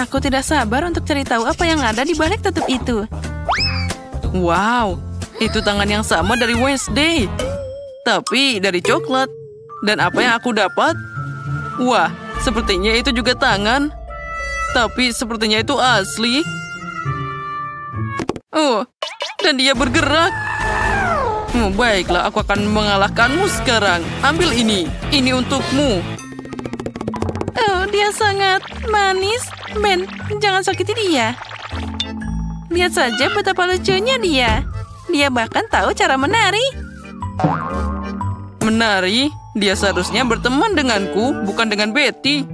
Aku tidak sabar untuk cari tahu apa yang ada di balik tutup itu. Wow, itu tangan yang sama dari Wednesday. Tapi dari coklat. Dan apa yang aku dapat? Wah, sepertinya itu juga tangan. Tapi sepertinya itu asli. Oh, dan dia bergerak. Baiklah, aku akan mengalahkanmu sekarang. Ambil ini. Ini untukmu. Oh, dia sangat manis. Ben, jangan sakiti dia. Lihat saja betapa lucunya dia. Dia bahkan tahu cara menari. Menari? Dia seharusnya berteman denganku, bukan dengan Betty.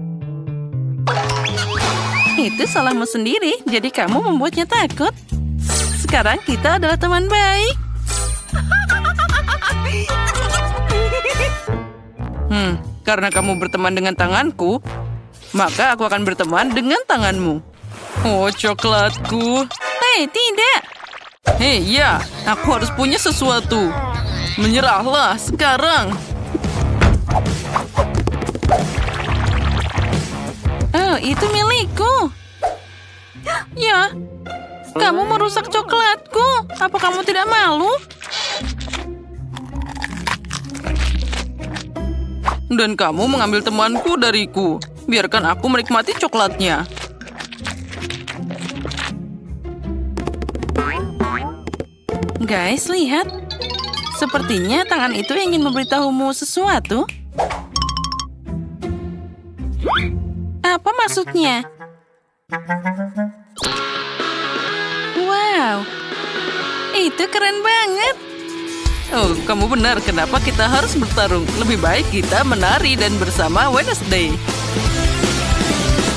Itu salahmu sendiri, jadi kamu membuatnya takut. Sekarang kita adalah teman baik. Karena kamu berteman dengan tanganku, maka aku akan berteman dengan tanganmu. Oh, coklatku. Hei, tidak. Hei, ya, aku harus punya sesuatu. Menyerahlah sekarang. Oh, itu milikku. Ya, kamu merusak coklatku. Apa kamu tidak malu? Dan kamu mengambil temanku dariku. Biarkan aku menikmati coklatnya. Guys, lihat. Sepertinya tangan itu ingin memberitahumu sesuatu. Apa maksudnya? Wow, itu keren banget. Oh, kamu benar. Kenapa kita harus bertarung? Lebih baik kita menari dan bersama Wednesday.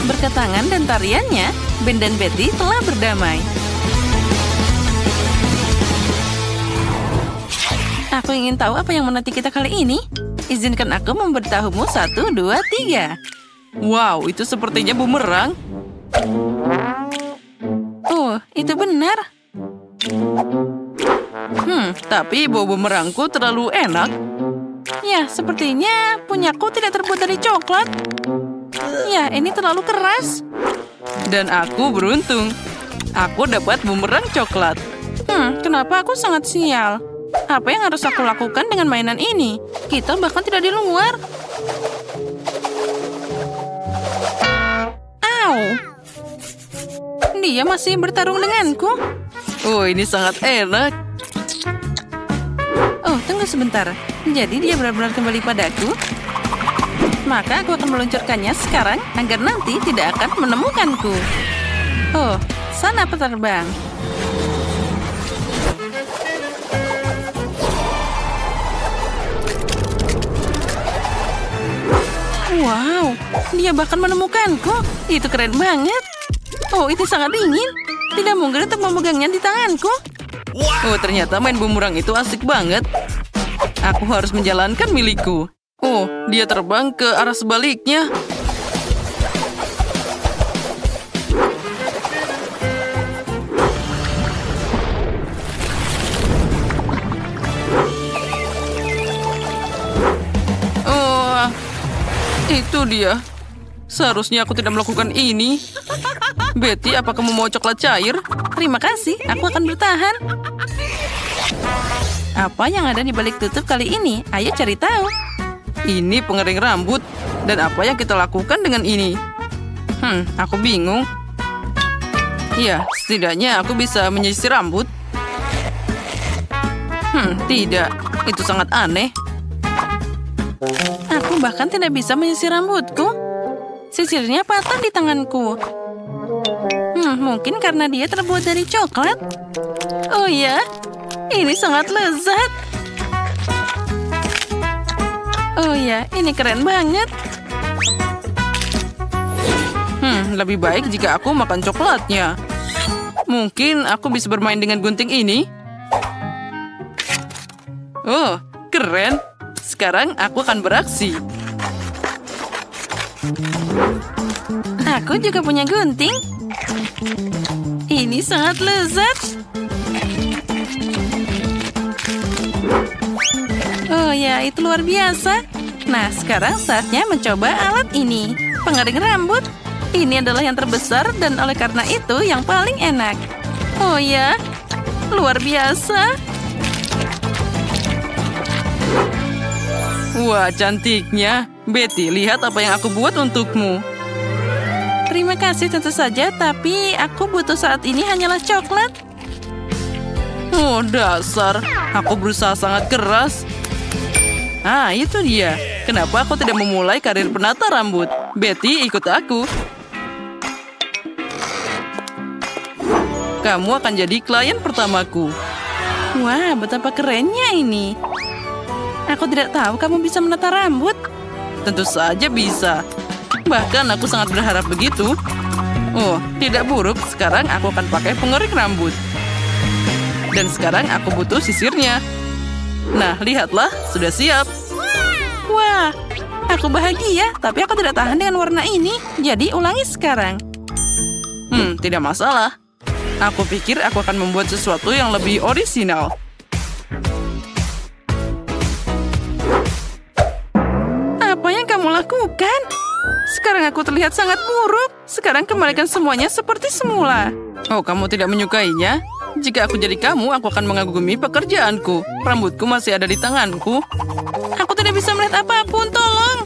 Berkat tangan dan tariannya, Ben dan Betty telah berdamai. Aku ingin tahu apa yang menanti kita kali ini. Izinkan aku memberitahumu 1, 2, 3. Wow, itu sepertinya bumerang. Oh, itu benar. Tapi bau bumerangku terlalu enak. Ya, sepertinya punyaku tidak terbuat dari coklat. Ya, ini terlalu keras. Dan aku beruntung. Aku dapat bumerang coklat. Kenapa aku sangat sial? Apa yang harus aku lakukan dengan mainan ini? Kita bahkan tidak di luar. Au! Dia masih bertarung denganku. Oh, ini sangat enak. Oh, tunggu sebentar. Jadi dia benar-benar kembali padaku? Maka aku akan meluncurkannya sekarang agar nanti tidak akan menemukanku. Oh, sana penerbang. Wow, dia bahkan menemukanku. Itu keren banget. Oh, itu sangat dingin. Tidak mungkin untuk memegangnya di tanganku. Oh, ternyata main bumerang itu asik banget. Aku harus menjalankan milikku. Oh, dia terbang ke arah sebaliknya. Oh, itu dia. Seharusnya aku tidak melakukan ini. Betty, apa kamu mau coklat cair? Terima kasih, aku akan bertahan. Apa yang ada di balik tutup kali ini? Ayo cari tahu. Ini pengering rambut. Dan apa yang kita lakukan dengan ini? Aku bingung. Ya, setidaknya aku bisa menyisir rambut. Tidak. Itu sangat aneh. Aku bahkan tidak bisa menyisir rambutku. Sisirnya patah di tanganku. Mungkin karena dia terbuat dari coklat. Oh ya, ini sangat lezat. Oh ya, ini keren banget. Lebih baik jika aku makan coklatnya. Mungkin aku bisa bermain dengan gunting ini. Oh, keren. Sekarang aku akan beraksi. Aku juga punya gunting. Ini sangat lezat. Oh ya, itu luar biasa. Nah, sekarang saatnya mencoba alat ini. Pengering rambut. Ini adalah yang terbesar dan oleh karena itu yang paling enak. Oh ya, luar biasa. Wah, cantiknya. Betty, lihat apa yang aku buat untukmu. Terima kasih tentu saja, tapi aku butuh saat ini hanyalah coklat. Oh, dasar. Aku berusaha sangat keras. Ah, itu dia. Kenapa aku tidak memulai karir penata rambut? Betty, ikut aku. Kamu akan jadi klien pertamaku. Wah, betapa kerennya ini. Aku tidak tahu kamu bisa menata rambut. Tentu saja bisa. Bahkan aku sangat berharap begitu. Oh, tidak buruk. Sekarang aku akan pakai pengerik rambut. Dan sekarang aku butuh sisirnya. Nah, lihatlah. Sudah siap. Wah, aku bahagia. Tapi aku tidak tahan dengan warna ini. Jadi ulangi sekarang. Tidak masalah. Aku pikir aku akan membuat sesuatu yang lebih orisinal. Apa yang kamu lakukan? Sekarang aku terlihat sangat buruk. Sekarang kembalikan semuanya seperti semula. Oh, kamu tidak menyukainya? Jika aku jadi kamu, aku akan mengagumi pekerjaanku. Rambutku masih ada di tanganku. Aku tidak bisa melihat apapun, tolong.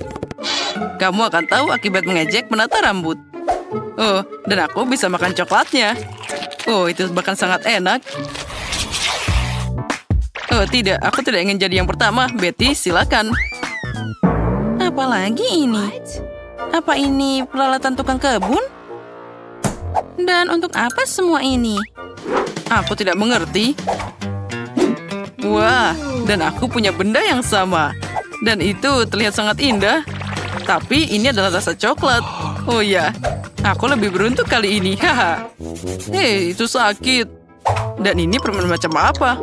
Kamu akan tahu akibat mengejek menata rambut. Oh, dan aku bisa makan coklatnya. Oh, itu bahkan sangat enak. Oh, tidak. Aku tidak ingin jadi yang pertama. Betty, silakan. Apalagi ini? Apa ini peralatan tukang kebun? Dan untuk apa semua ini? Aku tidak mengerti. Wah, dan aku punya benda yang sama. Dan itu terlihat sangat indah. Tapi ini adalah rasa coklat. Oh ya, aku lebih beruntung kali ini. Haha. Hei, itu sakit. Dan ini permen macam apa?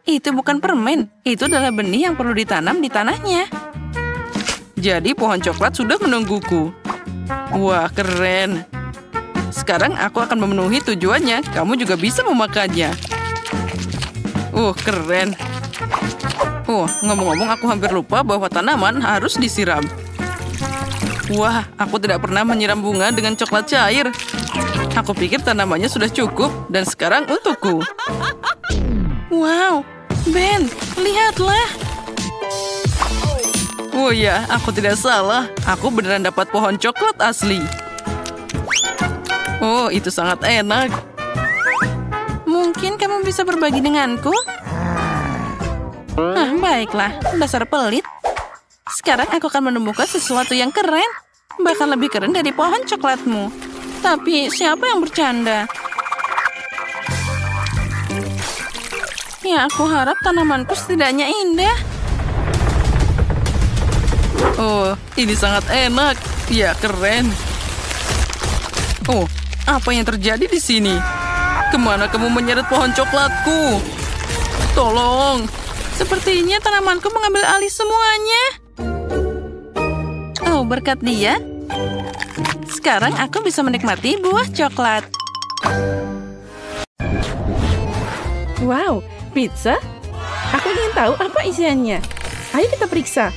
Itu bukan permen. Itu adalah benih yang perlu ditanam di tanahnya. Jadi pohon coklat sudah menungguku. Wah, keren. Sekarang aku akan memenuhi tujuannya. Kamu juga bisa memakannya. Keren. Ngomong-ngomong aku hampir lupa bahwa tanaman harus disiram. Wah, aku tidak pernah menyiram bunga dengan coklat cair. Aku pikir tanamannya sudah cukup dan sekarang untukku. Wow, Ben, lihatlah. Oh ya, aku tidak salah. Aku beneran dapat pohon coklat asli. Oh, itu sangat enak. Mungkin kamu bisa berbagi denganku? Baiklah. Dasar pelit. Sekarang aku akan menemukan sesuatu yang keren. Bahkan lebih keren dari pohon coklatmu. Tapi siapa yang bercanda? Ya, aku harap tanamanku setidaknya indah. Oh, ini sangat enak. Ya, keren. Oh, apa yang terjadi di sini? Kemana kamu menyeret pohon coklatku? Tolong. Sepertinya tanamanku mengambil alih semuanya. Oh, berkat dia. Sekarang aku bisa menikmati buah coklat. Wow, pizza? Aku ingin tahu apa isiannya. Ayo kita periksa.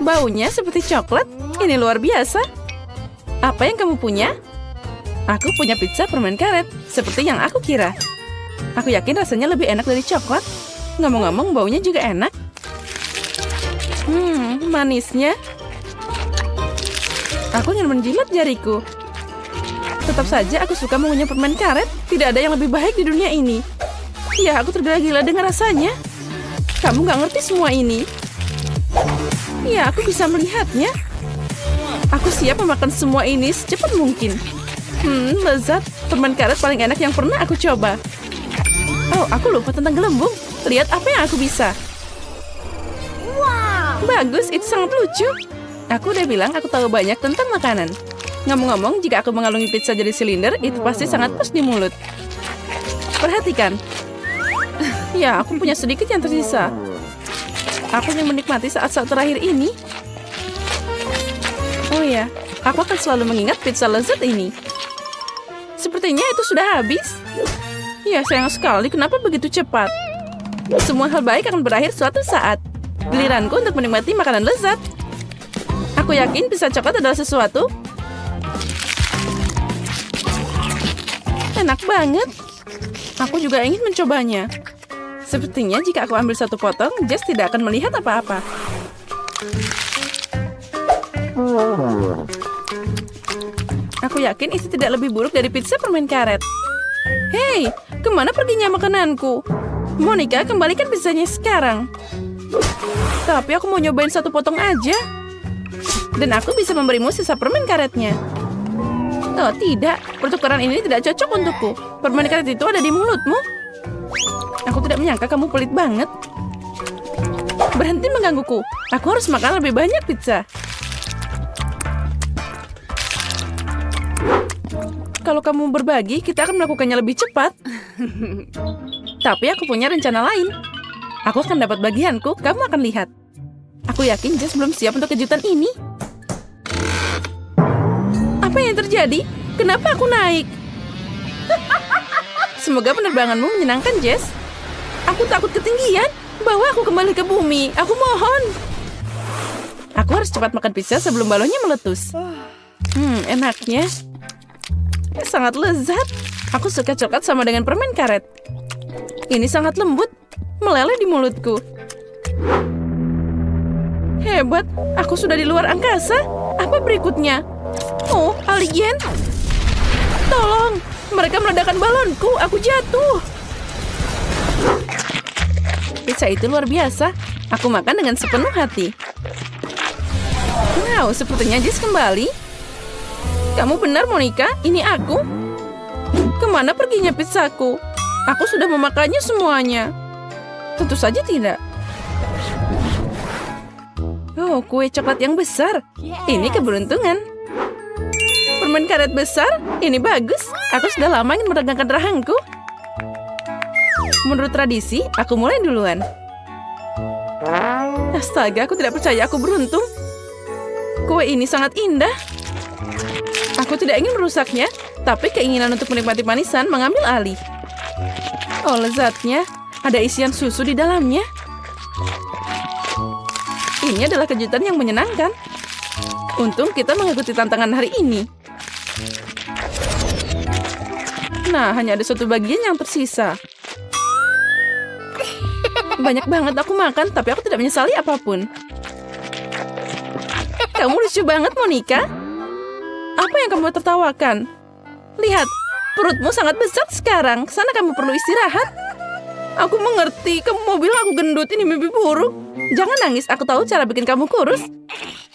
Baunya seperti coklat. Ini luar biasa. Apa yang kamu punya? Aku punya pizza permen karet, seperti yang aku kira. Aku yakin rasanya lebih enak dari coklat. Ngomong-ngomong, baunya juga enak. Manisnya. Aku ingin menjilat jariku. Tetap saja aku suka mengunyah permen karet. Tidak ada yang lebih baik di dunia ini. Ya, aku tergila-gila dengan rasanya. Kamu nggak ngerti semua ini. Ya, aku bisa melihatnya. Aku siap memakan semua ini secepat mungkin. Lezat. Permen karet paling enak yang pernah aku coba. Oh, aku lupa tentang gelembung. Lihat apa yang aku bisa. Wow. Bagus, itu sangat lucu. Aku udah bilang aku tahu banyak tentang makanan. Ngomong-ngomong, jika aku mengalungi pizza jadi silinder, itu pasti sangat pas di mulut. Perhatikan. Ya, aku punya sedikit yang tersisa. Aku ingin menikmati saat-saat terakhir ini. Oh ya, aku akan selalu mengingat pizza lezat ini. Sepertinya itu sudah habis. Ya, sayang sekali. Kenapa begitu cepat? Semua hal baik akan berakhir suatu saat. Giliranku untuk menikmati makanan lezat. Aku yakin pizza coklat adalah sesuatu. Enak banget. Aku juga ingin mencobanya. Sepertinya jika aku ambil satu potong, Jess tidak akan melihat apa-apa. Aku yakin itu tidak lebih buruk dari pizza permen karet. Hei, kemana perginya makananku? Monica, kembalikan pizzanya sekarang. Tapi aku mau nyobain satu potong aja. Dan aku bisa memberimu sisa permen karetnya. Oh tidak, pertukaran ini tidak cocok untukku. Permen karet itu ada di mulutmu. Aku tidak menyangka kamu pelit banget. Berhenti menggangguku. Aku harus makan lebih banyak pizza. Kalau kamu berbagi, kita akan melakukannya lebih cepat. Tapi aku punya rencana lain. Aku akan dapat bagianku, kamu akan lihat. Aku yakin Jess belum siap untuk kejutan ini. Apa yang terjadi? Kenapa aku naik? Semoga penerbanganmu menyenangkan, Jess. Aku takut ketinggian. Bawa aku kembali ke bumi. Aku mohon. Aku harus cepat makan pizza sebelum balonnya meletus. Enaknya. Sangat lezat. Aku suka coklat sama dengan permen karet. Ini sangat lembut. Meleleh di mulutku. Hebat. Aku sudah di luar angkasa. Apa berikutnya? Oh, alien. Tolong. Mereka meledakkan balonku. Aku jatuh. Pizza itu luar biasa. Aku makan dengan sepenuh hati. Wow, sepertinya Jess kembali. Kamu benar, Monica? Ini aku? Kemana perginya pizzaku? Aku sudah memakannya semuanya. Tentu saja tidak. Oh, kue coklat yang besar. Ini keberuntungan. Permen karet besar? Ini bagus. Aku sudah lama ingin meregangkan rahangku. Menurut tradisi, aku mulai duluan. Astaga, aku tidak percaya aku beruntung. Kue ini sangat indah. Aku tidak ingin merusaknya, tapi keinginan untuk menikmati manisan mengambil alih. Oh, lezatnya. Ada isian susu di dalamnya. Ini adalah kejutan yang menyenangkan. Untung kita mengikuti tantangan hari ini. Nah, hanya ada satu bagian yang tersisa. Banyak banget aku makan, tapi aku tidak menyesali apapun. Kamu lucu banget, Monica. Apa yang kamu tertawakan? Lihat, perutmu sangat besar sekarang. Sana kamu perlu istirahat. Aku mengerti, kamu mau bilang aku gendut, ini mimpi buruk. Jangan nangis, aku tahu cara bikin kamu kurus.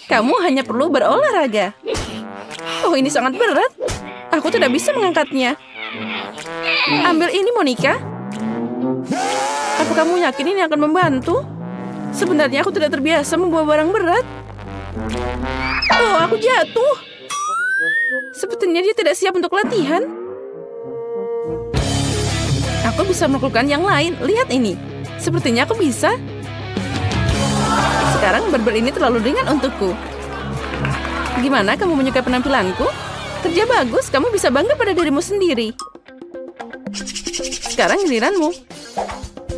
Kamu hanya perlu berolahraga. Oh, ini sangat berat. Aku tidak bisa mengangkatnya. Ambil ini, Monica. Apa kamu yakin ini akan membantu? Sebenarnya aku tidak terbiasa membawa barang berat. Oh, aku jatuh. Sepertinya dia tidak siap untuk latihan. Aku bisa melakukan yang lain. Lihat ini. Sepertinya aku bisa. Sekarang barbel ini terlalu ringan untukku. Gimana kamu menyukai penampilanku? Kerja bagus, kamu bisa bangga pada dirimu sendiri. Sekarang giliranmu.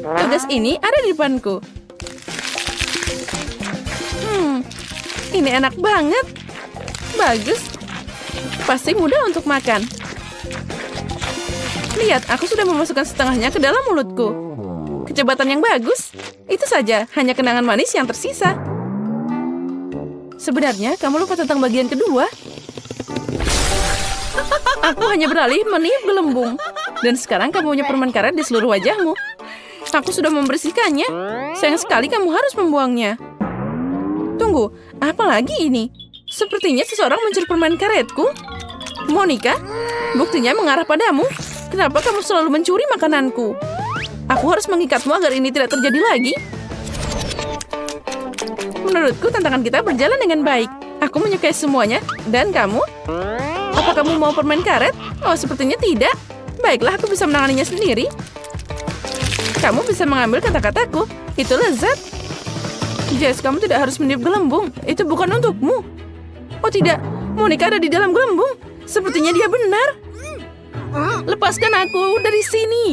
Tugas ini ada di depanku. Ini enak banget. Bagus. Pasti mudah untuk makan. Lihat, aku sudah memasukkan setengahnya ke dalam mulutku. Kecepatan yang bagus. Itu saja, hanya kenangan manis yang tersisa. Sebenarnya, kamu lupa tentang bagian kedua. Aku hanya beralih meniup gelembung. Dan sekarang kamu punya permen karet di seluruh wajahmu. Aku sudah membersihkannya. Sayang sekali kamu harus membuangnya. Tunggu, apa lagi ini? Sepertinya seseorang mencuri permen karetku. Monica, buktinya mengarah padamu. Kenapa kamu selalu mencuri makananku? Aku harus mengikatmu agar ini tidak terjadi lagi. Menurutku tantangan kita berjalan dengan baik. Aku menyukai semuanya. Dan kamu? Apa kamu mau permen karet? Oh, sepertinya tidak. Baiklah, aku bisa menanganinya sendiri. Kamu bisa mengambil kata-kataku. Itu lezat. Jess, kamu tidak harus meniup gelembung. Itu bukan untukmu. Oh tidak, Monica ada di dalam gelembung. Sepertinya dia benar. Lepaskan aku dari sini.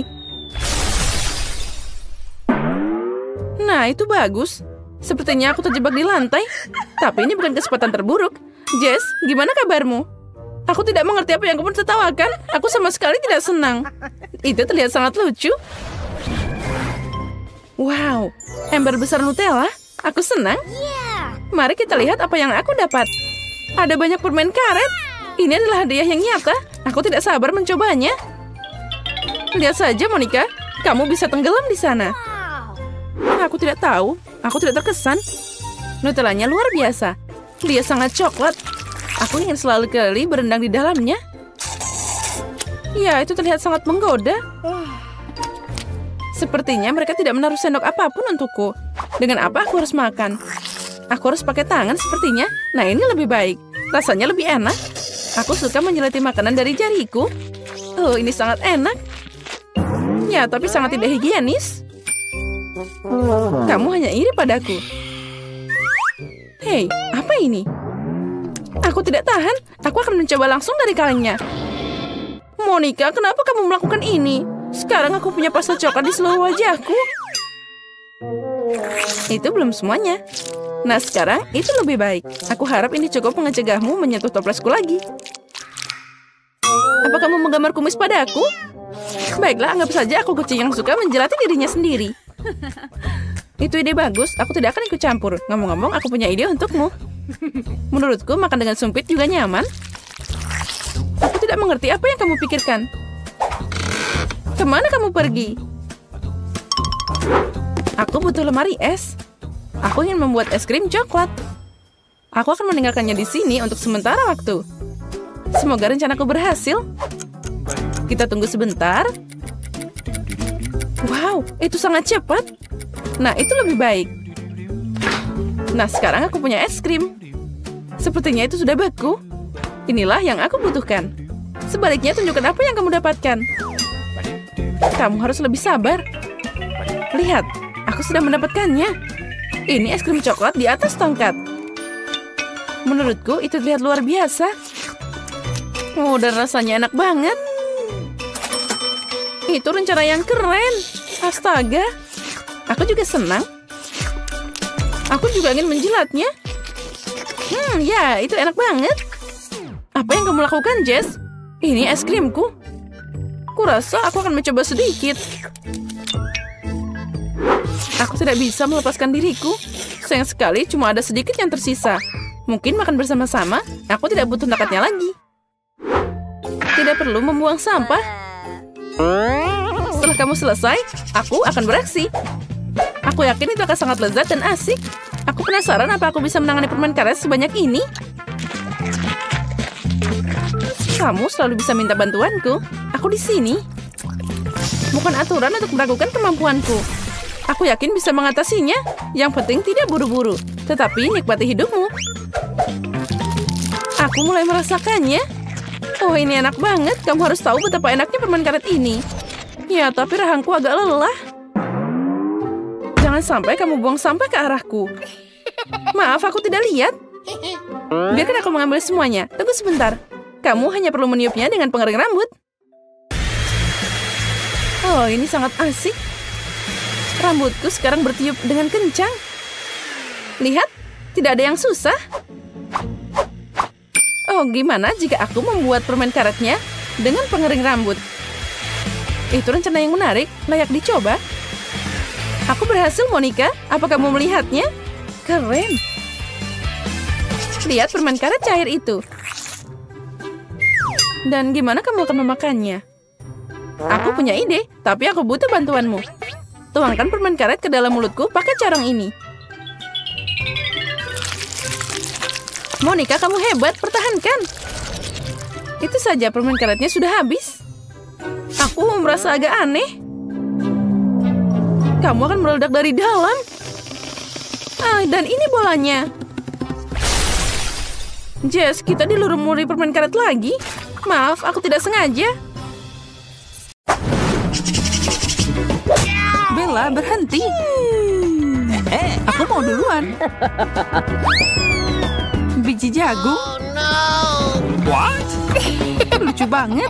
Nah, itu bagus. Sepertinya aku terjebak di lantai. Tapi ini bukan kesempatan terburuk. Jess, gimana kabarmu? Aku tidak mengerti apa yang kamu tertawakan. Aku sama sekali tidak senang. Itu terlihat sangat lucu. Wow, ember besar Nutella. Aku senang. Mari kita lihat apa yang aku dapat. Ada banyak permen karet. Ini adalah hadiah yang nyata. Aku tidak sabar mencobanya. Lihat saja, Monica. Kamu bisa tenggelam di sana. Aku tidak tahu. Aku tidak terkesan. Nutellanya luar biasa. Dia sangat coklat. Aku ingin selalu kali berendang di dalamnya. Ya, itu terlihat sangat menggoda. Sepertinya mereka tidak menaruh sendok apapun untukku. Dengan apa aku harus makan? Aku harus pakai tangan sepertinya. Nah, ini lebih baik. Rasanya lebih enak. Aku suka menjelati makanan dari jariku. Oh, ini sangat enak. Ya, tapi sangat tidak higienis. Kamu hanya iri padaku. Hei, apa ini? Aku tidak tahan. Aku akan mencoba langsung dari kalengnya. Monica, kenapa kamu melakukan ini? Sekarang aku punya pasta coklat di seluruh wajahku. Itu belum semuanya. Nah, sekarang itu lebih baik. Aku harap ini cukup mencegahmu menyentuh toplesku lagi. Apa kamu menggambar kumis padaku? Baiklah, anggap saja aku kucing yang suka menjelati dirinya sendiri. Itu ide bagus. Aku tidak akan ikut campur. Ngomong-ngomong, aku punya ide untukmu. Menurutku, makan dengan sumpit juga nyaman. Aku tidak mengerti apa yang kamu pikirkan. Kemana kamu pergi? Aku butuh lemari es. Aku ingin membuat es krim coklat. Aku akan meninggalkannya di sini untuk sementara waktu. Semoga rencanaku berhasil. Kita tunggu sebentar. Wow, itu sangat cepat. Nah, itu lebih baik. Nah, sekarang aku punya es krim. Sepertinya itu sudah beku. Inilah yang aku butuhkan. Sebaliknya, tunjukkan apa yang kamu dapatkan. Kamu harus lebih sabar. Lihat, aku sudah mendapatkannya. Ini es krim coklat di atas tongkat. Menurutku, itu terlihat luar biasa. Oh, dan rasanya enak banget. Itu rencana yang keren. Astaga. Aku juga senang. Aku juga ingin menjilatnya. Ya, itu enak banget. Apa yang kamu lakukan, Jess? Ini es krimku. Kurasa aku akan mencoba sedikit. Aku tidak bisa melepaskan diriku. Sayang sekali, cuma ada sedikit yang tersisa. Mungkin makan bersama-sama, aku tidak butuh tongkatnya lagi. Tidak perlu membuang sampah. Setelah kamu selesai, aku akan beraksi. Aku yakin itu akan sangat lezat dan asik. Aku penasaran apa aku bisa menangani permen karet sebanyak ini. Kamu selalu bisa minta bantuanku. Aku di sini. Bukan aturan untuk meragukan kemampuanku. Aku yakin bisa mengatasinya. Yang penting tidak buru-buru. Tetapi nikmati hidupmu. Aku mulai merasakannya. Oh, ini enak banget. Kamu harus tahu betapa enaknya permen karet ini. Ya, tapi rahangku agak lelah. Jangan sampai kamu buang sampah ke arahku. Maaf, aku tidak lihat. Biarkan aku mengambil semuanya. Tunggu sebentar. Kamu hanya perlu meniupnya dengan pengering rambut. Oh, ini sangat asik. Rambutku sekarang bertiup dengan kencang. Lihat, tidak ada yang susah. Oh, gimana jika aku membuat permen karetnya dengan pengering rambut? Itu rencana yang menarik, layak dicoba. Aku berhasil, Monica. Apa kamu melihatnya? Keren. Lihat permen karet cair itu. Dan gimana kamu akan memakannya? Aku punya ide, tapi aku butuh bantuanmu. Tuangkan permen karet ke dalam mulutku pakai corong ini. Monica, kamu hebat, pertahankan. Itu saja, permen karetnya sudah habis. Aku merasa agak aneh. Kamu akan meledak dari dalam. Dan ini bolanya. Jess, kita dilumuri permen karet lagi. Maaf, aku tidak sengaja. Bella, berhenti. Aku mau duluan. Biji jagung. What? Lucu banget.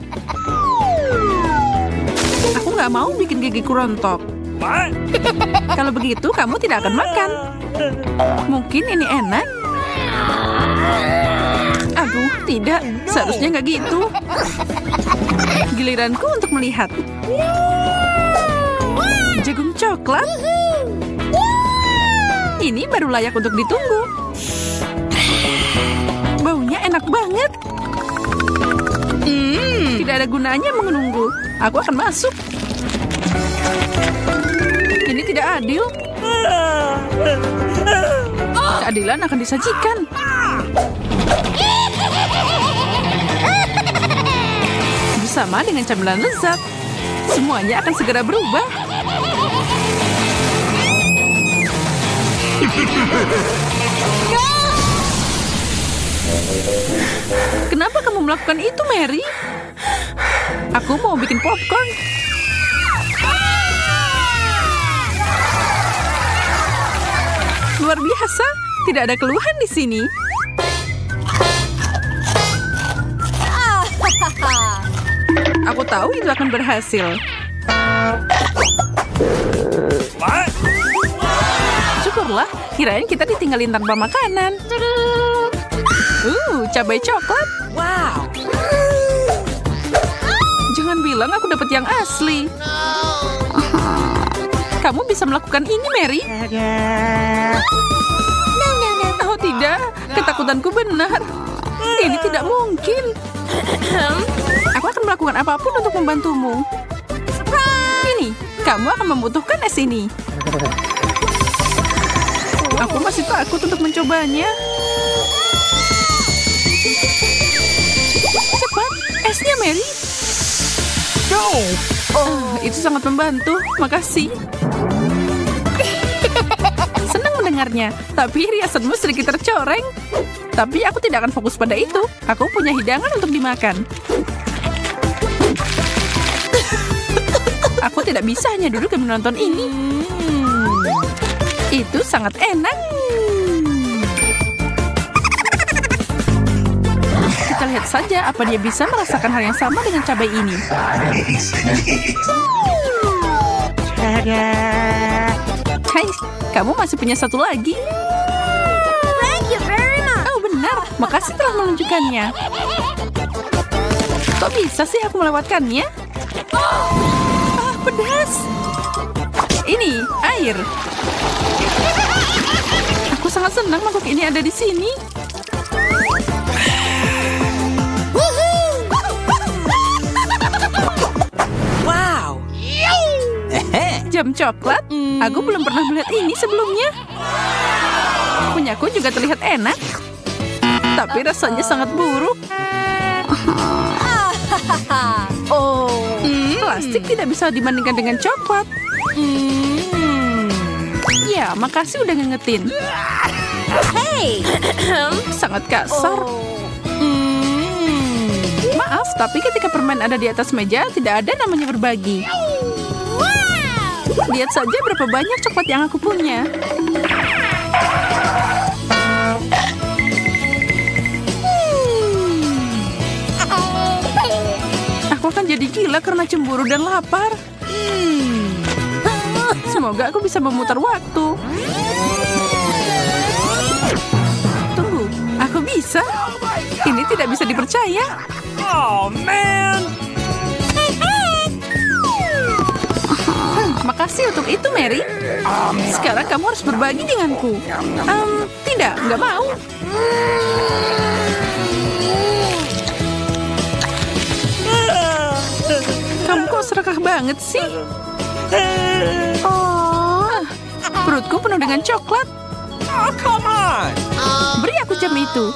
Aku nggak mau bikin gigiku rontok. Kalau begitu, kamu tidak akan makan. Mungkin ini enak. Aduh, tidak. Seharusnya nggak gitu. Giliranku untuk melihat. Jagung coklat. Ini baru layak untuk ditunggu. Baunya enak banget. Tidak ada gunanya menunggu. Aku akan masuk. Ini tidak adil. Keadilan akan disajikan. Bersama dengan camilan lezat, semuanya akan segera berubah. Kenapa kamu melakukan itu, Mary? Aku mau bikin popcorn. Luar biasa, tidak ada keluhan di sini. Aku tahu itu akan berhasil. Syukurlah, kirain kita ditinggalin tanpa makanan. Cabai coklat. Wow. Jangan bilang aku dapat yang asli. Kamu bisa melakukan ini, Mary? Oh tidak, ketakutanku benar. Ini tidak mungkin. Aku akan melakukan apapun untuk membantumu. Ini, kamu akan membutuhkan es ini. Aku masih takut untuk mencobanya. Cepat, esnya, Mary. Itu sangat membantu. Makasih. Senang mendengarnya, tapi riasanmu sedikit tercoreng. Tapi aku tidak akan fokus pada itu. Aku punya hidangan untuk dimakan. Aku tidak bisa hanya duduk dan menonton ini. Itu sangat enak. Kita lihat saja apa dia bisa merasakan hal yang sama dengan cabai ini. Hai, kamu masih punya satu lagi. Oh benar, makasih telah menunjukkannya. Kok bisa sih aku melewatkannya? Pedas. Ini air. Aku sangat senang mangkuk ini ada di sini. Wow. Jam coklat? Aku belum pernah melihat ini sebelumnya. Punyaku juga terlihat enak. Tapi rasanya sangat buruk. Plastik tidak bisa dibandingkan dengan coklat. Ya, makasih udah ngingetin. Hey. Sangat kasar. Maaf, tapi ketika permen ada di atas meja, tidak ada namanya berbagi. Lihat saja berapa banyak coklat yang aku punya. Aku akan jadi gila karena cemburu dan lapar. Semoga aku bisa memutar waktu. Tunggu, aku bisa. Ini tidak bisa dipercaya. Oh man. Makasih untuk itu, Mary. Sekarang kamu harus berbagi denganku. Tidak, nggak mau. Kamu kok serakah banget sih? Perutku penuh dengan coklat. Oh, come on. Beri aku jam itu.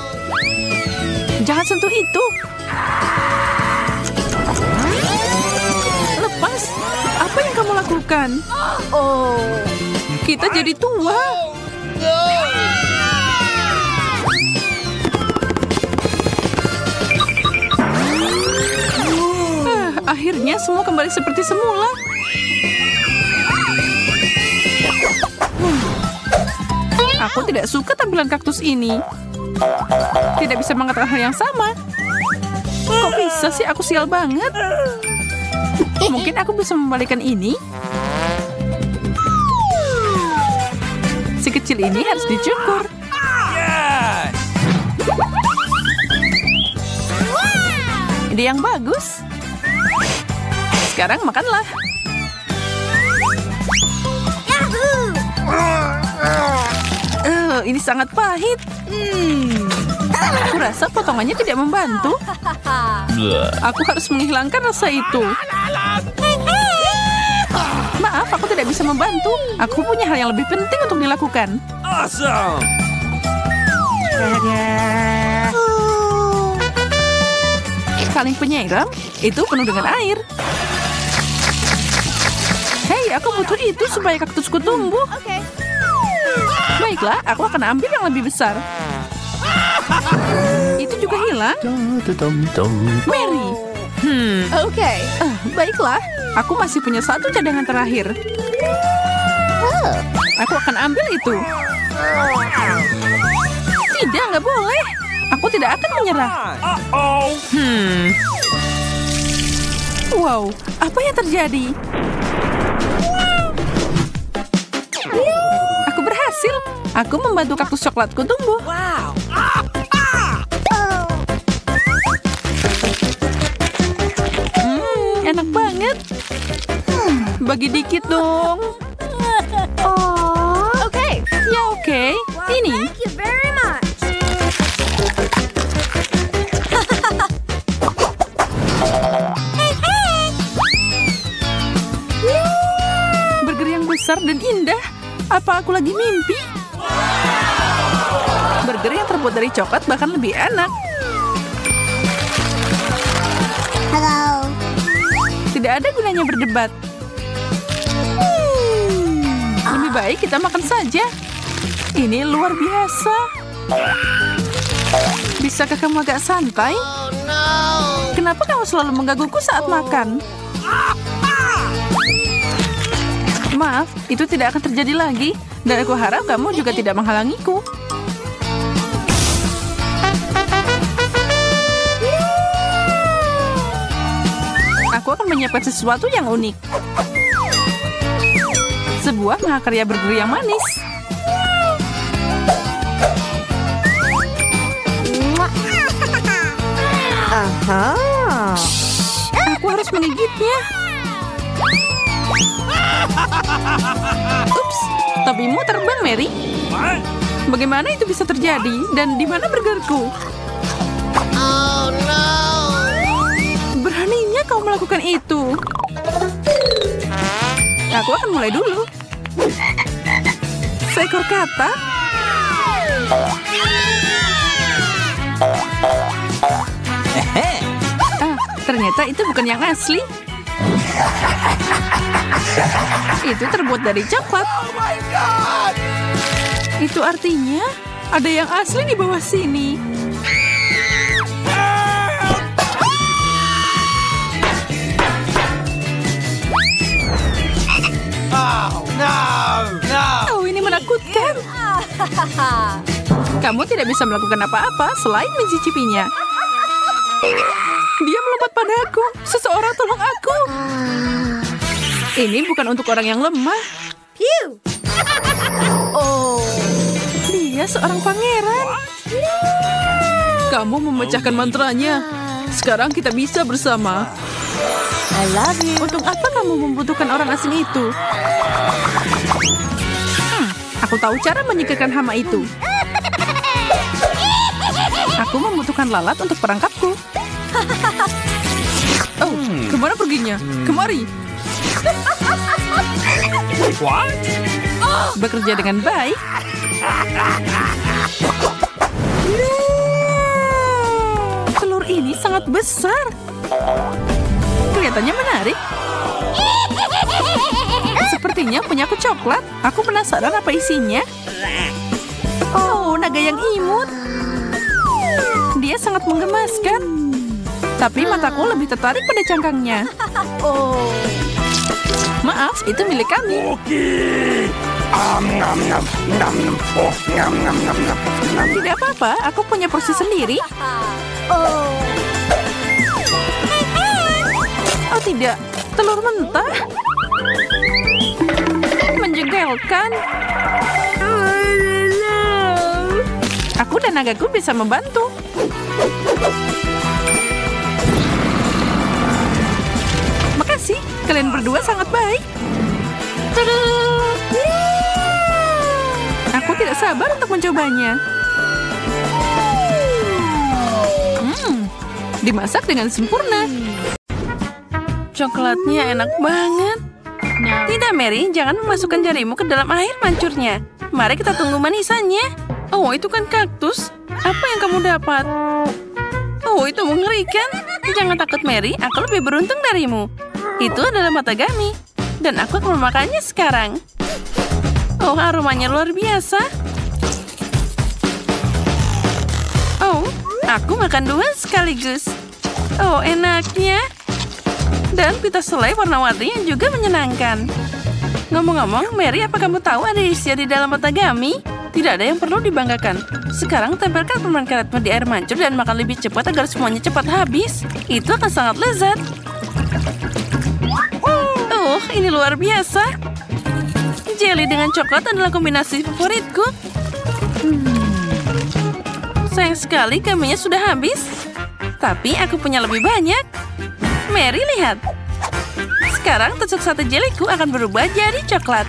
Jangan sentuh itu. Lepas. Apa yang kamu lakukan? Kita jadi tua. Akhirnya semua kembali seperti semula. Aku tidak suka tampilan kaktus ini. Tidak bisa mengatakan hal yang sama. Kok bisa sih aku sial banget? Mungkin aku bisa membalikan ini. Si kecil ini harus dicukur. Yes! Ide yang bagus. Sekarang makanlah. Ini sangat pahit. Aku rasa potongannya tidak membantu. Aku harus menghilangkan rasa itu. Maaf, aku tidak bisa membantu. Aku punya hal yang lebih penting untuk dilakukan. Awesome! Kaleng penyiram itu penuh dengan air. Hei, aku butuh itu supaya kaktusku tumbuh. Baiklah, aku akan ambil yang lebih besar. Itu juga hilang. Mary. Baiklah, aku masih punya satu cadangan terakhir. Aku akan ambil itu. Tidak, nggak boleh. Aku tidak akan menyerah. Uh-oh! Wow, apa yang terjadi? Aku berhasil. Aku membantu kaktus coklatku tumbuh. Wow! Enak banget. Bagi dikit dong. Ya oke. Ini. Burger yang besar dan indah. Apa aku lagi mimpi? Burger yang terbuat dari coklat bahkan lebih enak. Tidak ada gunanya berdebat. Lebih baik kita makan saja. Ini luar biasa. Bisakah kamu agak santai? Kenapa kamu selalu menggangguku saat makan? Maaf, itu tidak akan terjadi lagi. Dan aku harap kamu juga tidak menghalangiku. Aku akan menyiapkan sesuatu yang unik. Sebuah mahakarya burger yang manis. Aku harus menggigitnya. Ups, topimu terbang, Mary. What? Bagaimana itu bisa terjadi? Dan di mana burgerku? Beraninya kau melakukan itu. Aku akan mulai dulu. Seekor katak. Ternyata itu bukan yang asli. Itu terbuat dari coklat. Itu artinya ada yang asli di bawah sini. Oh, no! No! Oh, ini menakutkan. Kamu tidak bisa melakukan apa-apa selain mencicipinya. Dia melompat padaku. Seseorang tolong aku. Ini bukan untuk orang yang lemah. Dia seorang pangeran. Kamu memecahkan mantranya. Sekarang kita bisa bersama. Untuk apa kamu membutuhkan orang asing itu? Aku tahu cara menyingkirkan hama itu. Aku membutuhkan lalat untuk perangkapku. Oh, kemana perginya? Kemari. What? Bekerja dengan baik. Telur ini sangat besar. Kelihatannya menarik. Sepertinya punya aku coklat. Aku penasaran apa isinya. Oh, naga yang imut. Dia sangat menggemaskan. Tapi mataku lebih tertarik pada cangkangnya. Maaf, itu milik kami. Okay. Nom, nom, nom, nom. Oh, nom, nom, nom, nom, nom. Tidak apa-apa, aku punya porsi sendiri. Oh tidak, telur mentah. Menjegalkan. Aku dan nagaku bisa membantu. Makasih, kalian berdua sangat baik. Tada! Aku tidak sabar untuk mencobanya. Dimasak dengan sempurna. Coklatnya enak banget. Tidak, Mary, jangan memasukkan jarimu ke dalam air mancurnya. Mari kita tunggu manisannya. Oh, itu kan kaktus. Apa yang kamu dapat? Oh, itu mengerikan. Jangan takut, Mary. Aku lebih beruntung darimu. Itu adalah matagami. Dan aku akan memakannya sekarang. Oh, aromanya luar biasa. Oh, aku makan 2 sekaligus. Oh, enaknya. Dan pita selai warna-warni yang juga menyenangkan. Ngomong-ngomong, Mary, apa kamu tahu ada isian di dalam matagami? Tidak ada yang perlu dibanggakan. Sekarang tempelkan permen karetmu di air mancur dan makan lebih cepat agar semuanya cepat habis. Itu akan sangat lezat. Oh, ini luar biasa. Jelly dengan coklat adalah kombinasi favoritku. Sayang sekali gaminya sudah habis. Tapi aku punya lebih banyak. Mary, lihat. Sekarang tusuk sate jeliku akan berubah jadi coklat.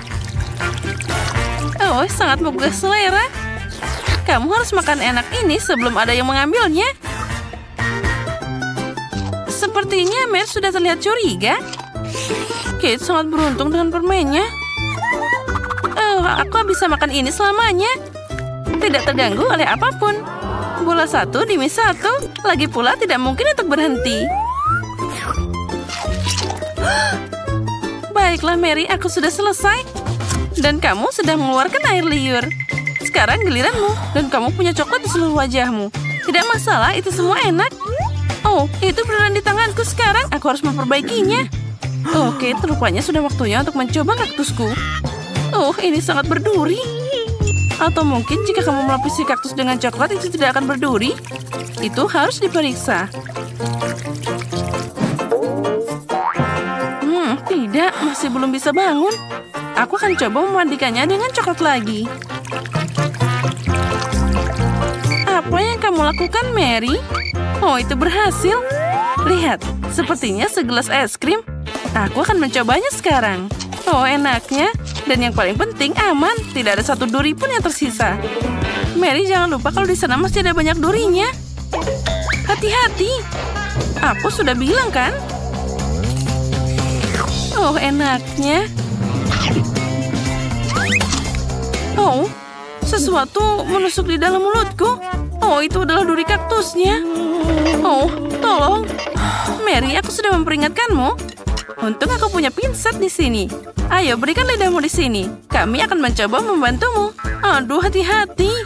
Oh, sangat menggugah selera. Kamu harus makan enak ini sebelum ada yang mengambilnya. Sepertinya Mary sudah terlihat curiga. Kate sangat beruntung dengan permennya. Oh, aku bisa makan ini selamanya. Tidak terganggu oleh apapun. Bola 1 demi 1. Lagi pula tidak mungkin untuk berhenti. Baiklah, Mary, aku sudah selesai. Dan kamu sudah mengeluarkan air liur. Sekarang giliranmu. Dan kamu punya coklat di seluruh wajahmu. Tidak masalah, itu semua enak. Oh, itu beneran di tanganku sekarang. Aku harus memperbaikinya. Oke, rupanya sudah waktunya untuk mencoba kaktusku. Oh, ini sangat berduri. Atau mungkin jika kamu melapisi kaktus dengan coklat itu tidak akan berduri. Itu harus diperiksa. Tidak, masih belum bisa bangun. Aku akan coba memandikannya dengan coklat lagi. Apa yang kamu lakukan, Mary? Oh, itu berhasil. Lihat, sepertinya segelas es krim. Aku akan mencobanya sekarang. Oh, enaknya. Dan yang paling penting, aman. Tidak ada satu duri pun yang tersisa. Mary, jangan lupa kalau di sana masih ada banyak durinya. Hati-hati. Aku sudah bilang, kan? Oh, enaknya. Oh, sesuatu menusuk di dalam mulutku. Oh, itu adalah duri kaktusnya. Oh, tolong. Mary, aku sudah memperingatkanmu. Untung aku punya pinset di sini. Ayo, berikan lidahmu di sini. Kami akan mencoba membantumu. Aduh, hati-hati.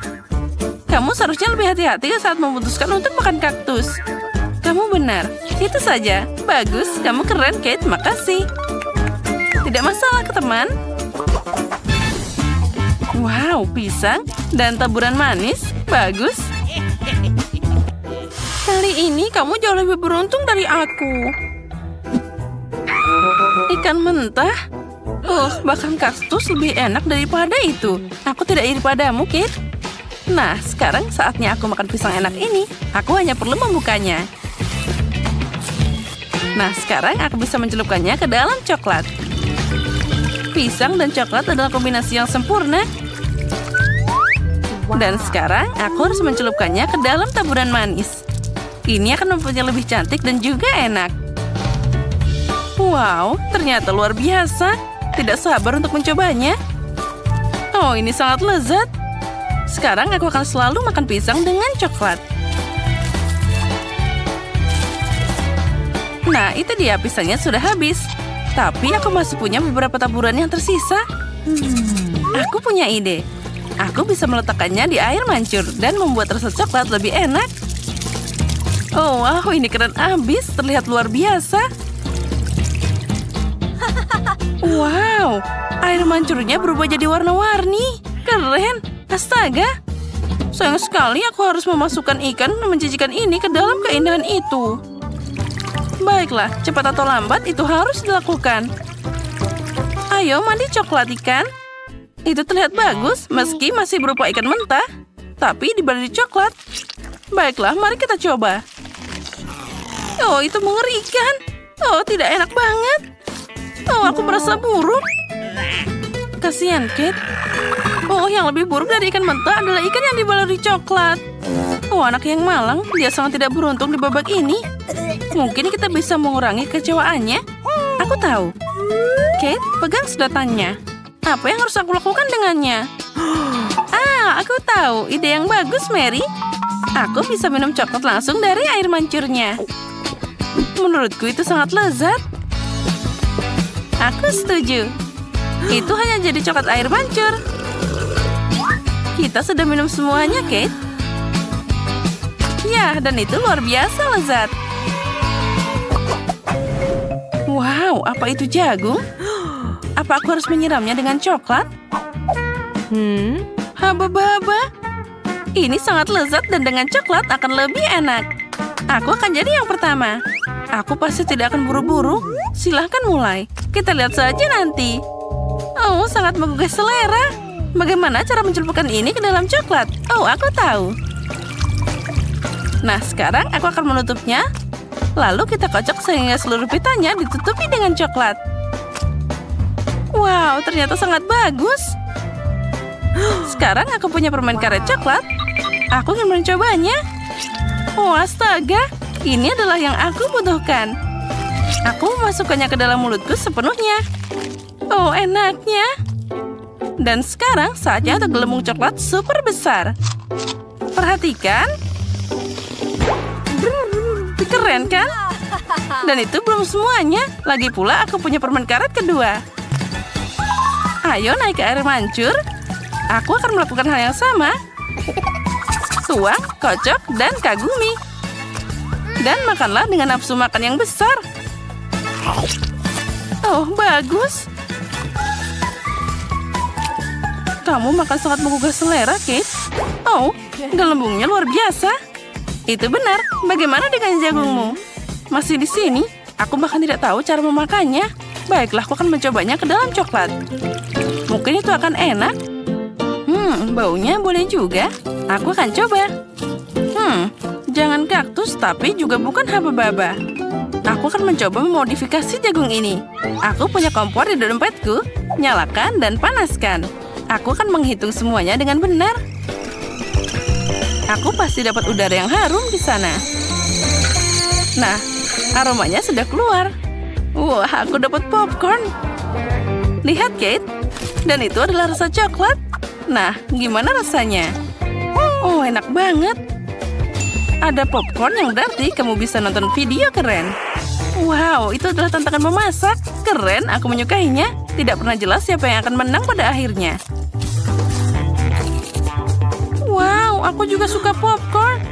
Kamu seharusnya lebih hati-hati saat memutuskan untuk makan kaktus. Kamu benar. Itu saja. Bagus, kamu keren, Kate. Makasih. Tidak masalah, teman. Wow, pisang dan taburan manis. Bagus. Kali ini kamu jauh lebih beruntung dari aku. Ikan mentah? Bahkan kaktus lebih enak daripada itu. Aku tidak iri padamu, Kate. Nah, sekarang saatnya aku makan pisang enak ini. Aku hanya perlu membukanya. Nah, sekarang aku bisa mencelupkannya ke dalam coklat. Pisang dan coklat adalah kombinasi yang sempurna. Dan sekarang aku harus mencelupkannya ke dalam taburan manis. Ini akan membuatnya lebih cantik dan juga enak. Wow, ternyata luar biasa. Tidak sabar untuk mencobanya. Oh, ini sangat lezat. Sekarang aku akan selalu makan pisang dengan coklat. Nah, itu dia, pisangnya sudah habis. Tapi aku masih punya beberapa taburan yang tersisa. Aku punya ide. Aku bisa meletakkannya di air mancur dan membuat rasa coklat lebih enak. Oh, wow, ini keren abis. Terlihat luar biasa. Wow, air mancurnya berubah jadi warna-warni. Keren. Astaga. Sayang sekali aku harus memasukkan ikan dan menjijikan ini ke dalam keindahan itu. Baiklah, cepat atau lambat itu harus dilakukan. Ayo, mandi coklat ikan. Itu terlihat bagus, meski masih berupa ikan mentah. tapi dibalik coklat. Baiklah, mari kita coba. Oh, itu mengerikan. Oh, tidak enak banget. Oh, aku merasa buruk. Kasihan, Kate. Oh, yang lebih buruk dari ikan mentah adalah ikan yang dibaluri coklat. Oh, anak yang malang. Dia sangat tidak beruntung di babak ini. Mungkin kita bisa mengurangi kecewaannya. Aku tahu. Kate, pegang sedotannya. Apa yang harus aku lakukan dengannya? Aku tahu. Ide yang bagus, Mary. Aku bisa minum coklat langsung dari air mancurnya. Menurutku itu sangat lezat. Aku setuju. Itu hanya jadi coklat air mancur. Kita sudah minum semuanya, Kate. Ya, dan itu luar biasa lezat. Wow, apa itu jagung? Apa aku harus menyiramnya dengan coklat? Haba-haba. Ini sangat lezat dan dengan coklat akan lebih enak. Aku akan jadi yang pertama. Aku pasti tidak akan buru-buru. Silahkan mulai. Kita lihat saja nanti. Oh, sangat menggugah selera. Bagaimana cara mencelupkan ini ke dalam coklat? Oh, aku tahu. Nah, sekarang aku akan menutupnya. Lalu kita kocok sehingga seluruh pitanya ditutupi dengan coklat. Wow, ternyata sangat bagus. Sekarang aku punya permen karet coklat. Aku ingin mencobanya. Oh, astaga. Ini adalah yang aku butuhkan. Aku memasukkannya ke dalam mulutku sepenuhnya. Oh, enaknya. Dan sekarang saatnya untuk gelembung coklat super besar. Perhatikan. Keren kan? Dan itu belum semuanya. Lagi pula aku punya permen karet kedua. Ayo naik ke air mancur. Aku akan melakukan hal yang sama. Tuang, kocok, dan kagumi. Dan makanlah dengan nafsu makan yang besar. Oh, bagus. Kamu makan sangat menggugah selera, Kate. Oh, gelembungnya luar biasa. Itu benar. Bagaimana dengan jagungmu? Masih di sini? Aku bahkan tidak tahu cara memakannya. Baiklah, aku akan mencobanya ke dalam coklat. Mungkin itu akan enak. Baunya boleh juga. Aku akan coba. Jangan kaktus, tapi juga bukan haba-baba. Aku akan mencoba memodifikasi jagung ini. Aku punya kompor di dompetku. Nyalakan dan panaskan. Aku akan menghitung semuanya dengan benar. Aku pasti dapat udara yang harum di sana. Nah, aromanya sudah keluar. Wah, aku dapat popcorn. Lihat, Kate. Dan itu adalah rasa coklat. Nah, gimana rasanya? Oh, enak banget. Ada popcorn yang berarti kamu bisa nonton video keren. Wow, itu adalah tantangan memasak. Keren, aku menyukainya. Tidak pernah jelas siapa yang akan menang pada akhirnya. Wow, aku juga suka popcorn.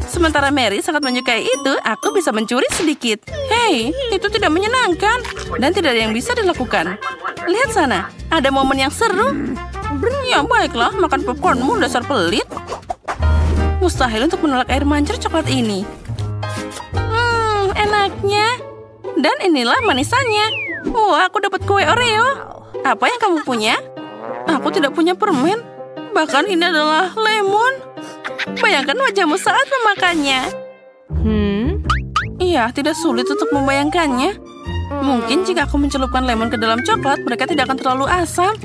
Sementara Mary sangat menyukai itu, aku bisa mencuri sedikit. Hei, itu tidak menyenangkan. Dan tidak ada yang bisa dilakukan. Lihat sana, ada momen yang seru. Ya baiklah, makan popcornmu dasar pelit. Mustahil untuk menolak air mancur coklat ini. Enaknya. Dan inilah manisannya. Wah, aku dapat kue Oreo. Apa yang kamu punya? Aku tidak punya permen. Bahkan ini adalah lemon. Bayangkan wajahmu saat memakannya. Iya, tidak sulit untuk membayangkannya. Mungkin jika aku mencelupkan lemon ke dalam coklat, mereka tidak akan terlalu asam.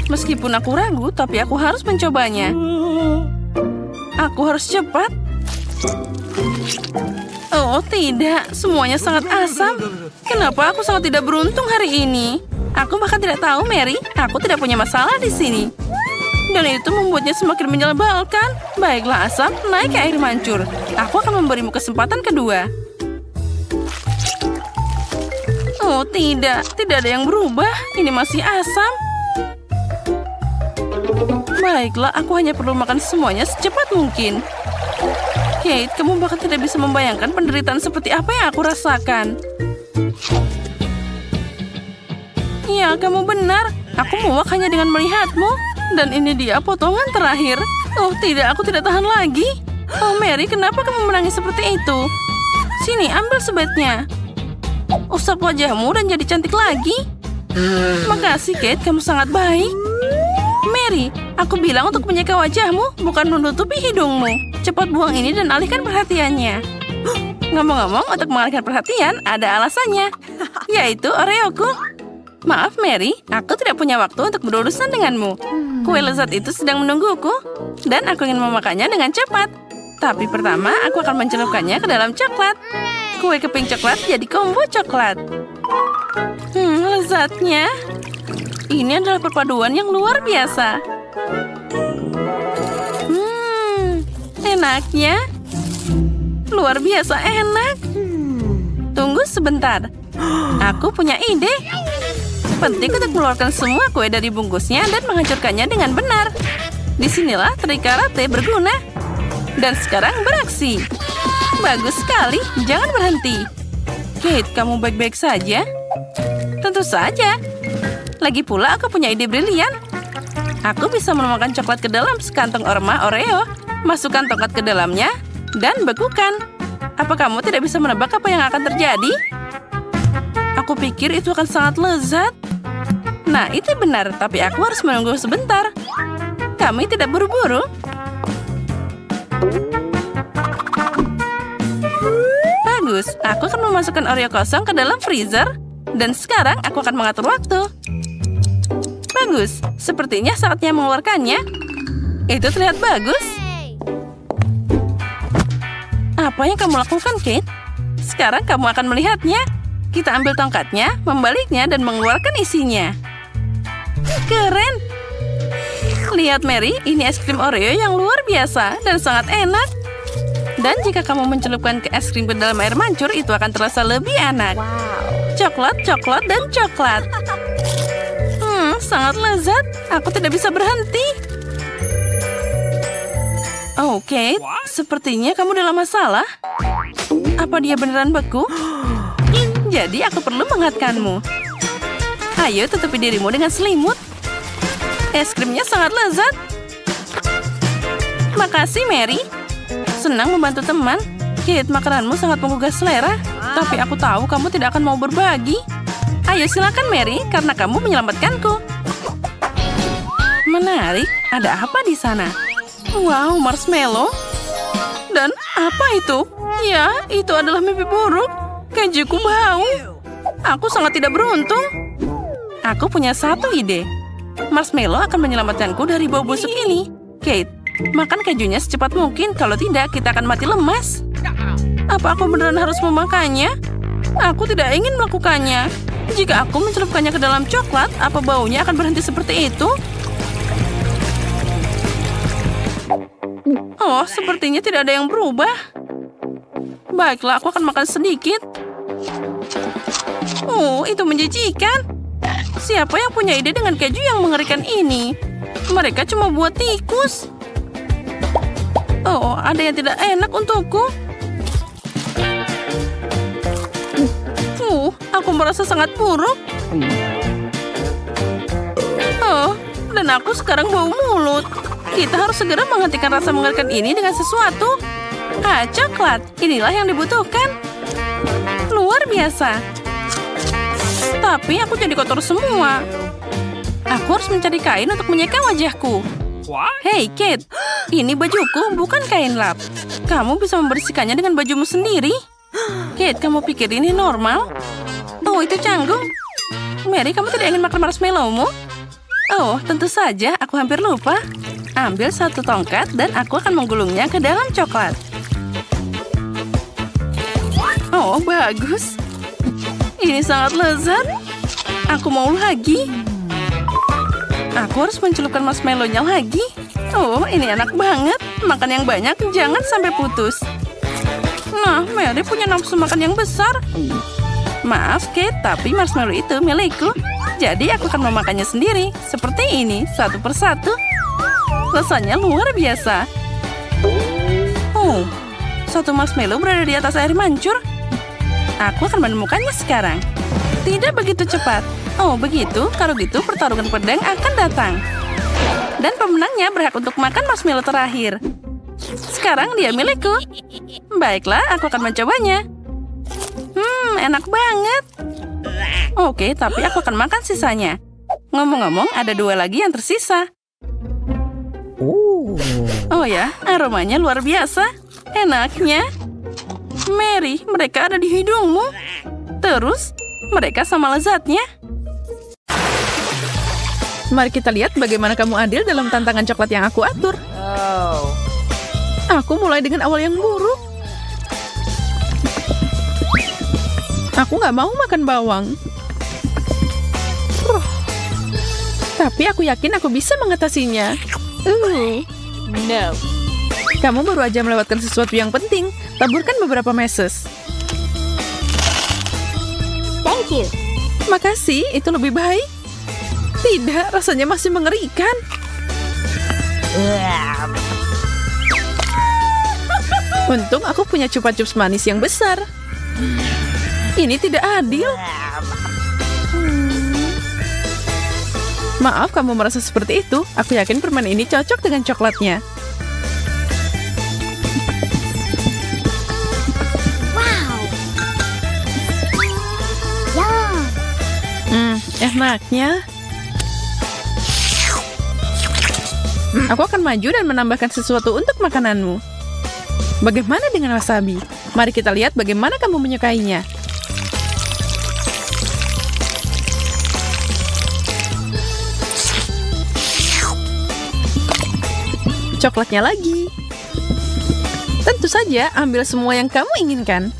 Meskipun aku ragu, tapi aku harus mencobanya. Aku harus cepat. Oh, tidak. Semuanya sangat asam. Kenapa aku sangat tidak beruntung hari ini? Aku bahkan tidak tahu, Mary. Aku tidak punya masalah di sini. Dan itu membuatnya semakin menyebalkan. Baiklah, asam, naik ke air mancur. Aku akan memberimu kesempatan kedua. Oh, tidak. Tidak ada yang berubah. Ini masih asam. Baiklah, aku hanya perlu makan semuanya secepat mungkin. Kate, kamu bahkan tidak bisa membayangkan penderitaan seperti apa yang aku rasakan. Ya, kamu benar. Aku muak hanya dengan melihatmu. Dan ini dia potongan terakhir. Oh tidak, aku tidak tahan lagi. Oh Mary, kenapa kamu menangis seperti itu? Sini, ambil sebatnya. Usap wajahmu dan jadi cantik lagi. Makasih, Kate, kamu sangat baik. Mary, aku bilang untuk menyeka wajahmu, bukan menutupi hidungmu. Cepat buang ini dan alihkan perhatiannya. Ngomong-ngomong, untuk mengalihkan perhatian, ada alasannya. Yaitu Oreoku. Maaf, Mary, aku tidak punya waktu untuk berurusan denganmu. Kue lezat itu sedang menungguku, dan aku ingin memakannya dengan cepat. Tapi pertama, aku akan mencelupkannya ke dalam coklat. Kue keping coklat jadi combo coklat. Lezatnya. Ini adalah perpaduan yang luar biasa. Enaknya. Luar biasa enak. Tunggu sebentar. Aku punya ide. Penting untuk mengeluarkan semua kue dari bungkusnya dan menghancurkannya dengan benar. Disinilah trik karate berguna. Dan sekarang beraksi. Bagus sekali, jangan berhenti. Kate, kamu baik-baik saja? Tentu saja. Lagi pula aku punya ide brilian. Aku bisa menuangkan coklat ke dalam sekantong orma Oreo. Masukkan tongkat ke dalamnya dan bekukan. Apa kamu tidak bisa menebak apa yang akan terjadi? Aku pikir itu akan sangat lezat. Nah, itu benar, tapi aku harus menunggu sebentar. Kami tidak buru-buru. Bagus, aku akan memasukkan Oreo kosong ke dalam freezer. Dan sekarang aku akan mengatur waktu. Bagus, sepertinya saatnya mengeluarkannya. Itu terlihat bagus. Apa yang kamu lakukan, Kate? Sekarang kamu akan melihatnya. Kita ambil tongkatnya, membaliknya, dan mengeluarkan isinya. Keren! Lihat, Mary, ini es krim Oreo yang luar biasa dan sangat enak. Dan jika kamu mencelupkan ke es krim ke dalam air mancur, itu akan terasa lebih enak. Coklat, coklat, dan coklat. Sangat lezat. Aku tidak bisa berhenti. Oke, sepertinya kamu dalam masalah. Apa dia beneran beku? Jadi aku perlu menghangatkanmu. Ayo tutupi dirimu dengan selimut. Es krimnya sangat lezat. Makasih, Mary. Senang membantu teman. Kate, makananmu sangat menggugah selera. Tapi aku tahu kamu tidak akan mau berbagi. Ayo silakan, Mary, karena kamu menyelamatkanku. Menarik. Ada apa di sana? Wow, marshmallow. Dan apa itu? Ya, itu adalah mimpi buruk. Kejuku bau. Aku sangat tidak beruntung. Aku punya satu ide. Marshmallow akan menyelamatkanku dari bau busuk ini. Kate, makan kejunya secepat mungkin. Kalau tidak, kita akan mati lemas. Apa aku beneran harus memakannya? Aku tidak ingin melakukannya. Jika aku mencelupkannya ke dalam coklat, apa baunya akan berhenti seperti itu? Oh, sepertinya tidak ada yang berubah. Baiklah, aku akan makan sedikit. Oh, itu menjijikan. Siapa yang punya ide dengan keju yang mengerikan ini? Mereka cuma buat tikus. Oh, ada yang tidak enak untukku. Aku merasa sangat buruk. Oh, dan aku sekarang bau mulut. Kita harus segera menghentikan rasa mengerikan ini dengan sesuatu. Coklat. Inilah yang dibutuhkan. Luar biasa. Tapi aku jadi kotor semua. Aku harus mencari kain untuk menyeka wajahku. Hei, Kate. Ini bajuku, bukan kain lap. Kamu bisa membersihkannya dengan bajumu sendiri. Kate, kamu pikir ini normal? Oh, itu canggung. Mary, kamu tidak ingin makan marshmallow-mu? Oh, tentu saja. Aku hampir lupa. Ambil satu tongkat dan aku akan menggulungnya ke dalam coklat. Oh, bagus. Ini sangat lezat. Aku mau lagi. Aku harus mencelupkan marshmallow-nya lagi. Oh, ini enak banget. Makan yang banyak, jangan sampai putus. Nah, Mary punya nafsu makan yang besar. Maaf, Kate, tapi marshmallow itu milikku. Jadi aku akan memakannya sendiri. Seperti ini, satu persatu. Rasanya luar biasa. Oh, satu marshmallow berada di atas air mancur. Aku akan menemukannya sekarang. Tidak begitu cepat. Oh, begitu? Kalau gitu, pertarungan pedang akan datang. Dan pemenangnya berhak untuk makan marshmallow terakhir. Sekarang dia milikku. Baiklah, aku akan mencobanya. Enak banget. Oke, tapi aku akan makan sisanya. Ngomong-ngomong, ada 2 lagi yang tersisa. Oh ya, aromanya luar biasa. Enaknya. Mary, mereka ada di hidungmu. Terus, mereka sama lezatnya. Mari kita lihat bagaimana kamu adil dalam tantangan coklat yang aku atur. Aku mulai dengan awal yang buruk. Aku nggak mau makan bawang. Tapi aku yakin aku bisa mengatasinya. No. Kamu baru aja melewatkan sesuatu yang penting. Taburkan beberapa meses. Thank you. Makasih, itu lebih baik. Tidak, rasanya masih mengerikan. Untung aku punya chupa chups manis yang besar. Ini tidak adil. Maaf kamu merasa seperti itu. Aku yakin permen ini cocok dengan coklatnya. Wow. Yum. Enaknya. Aku akan maju dan menambahkan sesuatu untuk makananmu. Bagaimana dengan wasabi? Mari kita lihat bagaimana kamu menyukainya. Coklatnya lagi. Tentu saja, ambil semua yang kamu inginkan.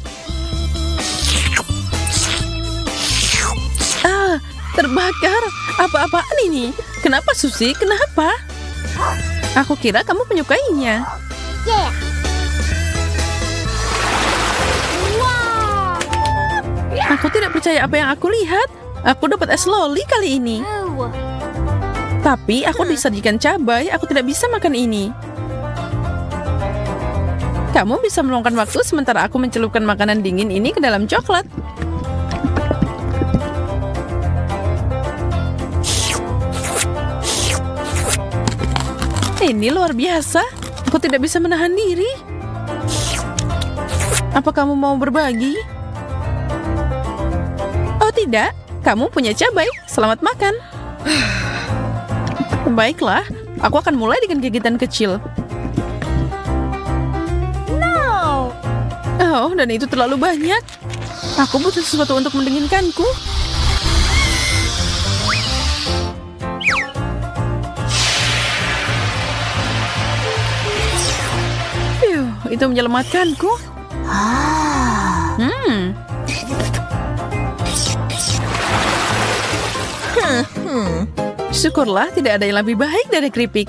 Terbakar. Apa-apaan ini? Kenapa, Susi? Kenapa? Aku kira kamu menyukainya. Yeah. Wow. Aku tidak percaya apa yang aku lihat. Aku dapat es loli kali ini. Oh. Tapi aku disajikan cabai, aku tidak bisa makan ini. Kamu bisa meluangkan waktu sementara aku mencelupkan makanan dingin ini ke dalam coklat. Ini luar biasa. Aku tidak bisa menahan diri. Apa kamu mau berbagi? Oh tidak, kamu punya cabai. Selamat makan. Baiklah, aku akan mulai dengan gigitan kecil. No. Oh, dan itu terlalu banyak. Aku butuh sesuatu untuk mendinginkanku. Itu menyelamatkanku. Syukurlah tidak ada yang lebih baik dari keripik.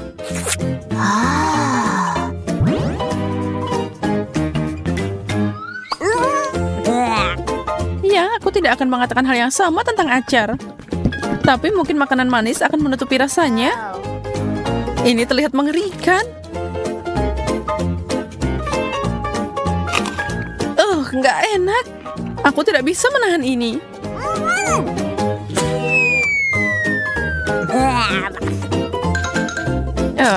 Ya, aku tidak akan mengatakan hal yang sama tentang acar. Tapi mungkin makanan manis akan menutupi rasanya. Ini terlihat mengerikan. Nggak enak. Aku tidak bisa menahan ini.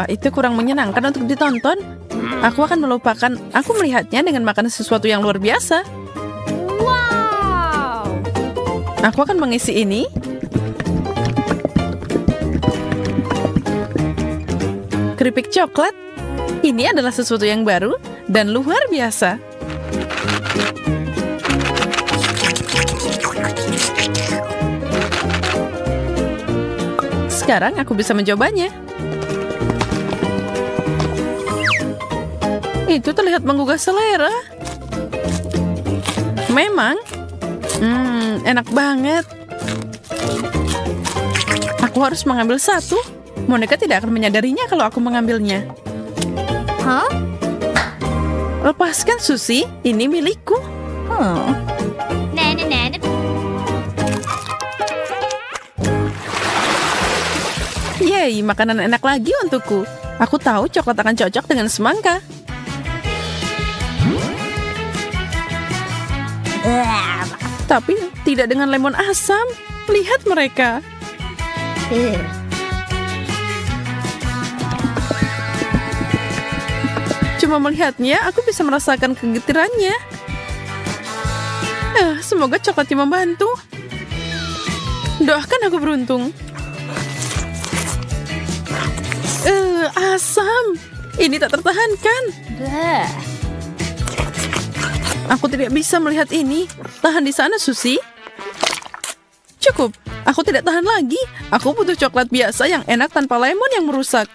Itu kurang menyenangkan untuk ditonton. Aku akan melupakan aku melihatnya dengan makan sesuatu yang luar biasa. Wow. Aku akan mengisi ini. Keripik coklat. Ini adalah sesuatu yang baru dan luar biasa. Sekarang aku bisa mencobanya. Itu terlihat menggugah selera. Memang. Enak banget. Aku harus mengambil satu. Monica tidak akan menyadarinya kalau aku mengambilnya. Hah? Lepaskan, Susi. Ini milikku. Nah. Yeay, makanan enak lagi untukku. Aku tahu coklat akan cocok dengan semangka. Tapi tidak dengan lemon asam. Lihat mereka. Cuma melihatnya, aku bisa merasakan kegetirannya. Semoga coklatnya membantu. Doakan aku beruntung. asam. Ini tak tertahankan. Bleh. Aku tidak bisa melihat ini. Tahan di sana, Susi. Cukup. Aku tidak tahan lagi. Aku butuh coklat biasa yang enak tanpa lemon yang merusak.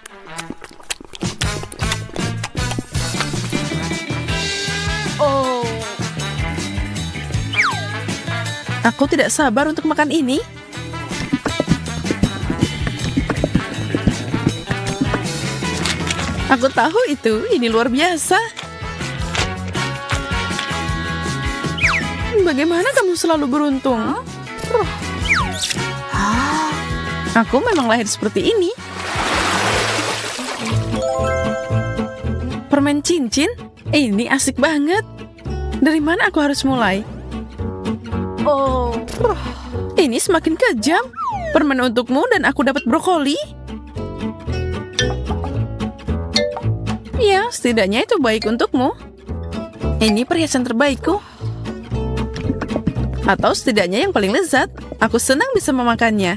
Oh. Aku tidak sabar untuk makan ini. Aku tahu itu. Ini luar biasa. Bagaimana kamu selalu beruntung? Aku memang lahir seperti ini. Permen cincin? Ini asik banget. Dari mana aku harus mulai? Oh. Ini semakin kejam. Permen untukmu dan aku dapat brokoli. Ya, setidaknya itu baik untukmu. Ini perhiasan terbaikku. Atau setidaknya yang paling lezat. Aku senang bisa memakannya.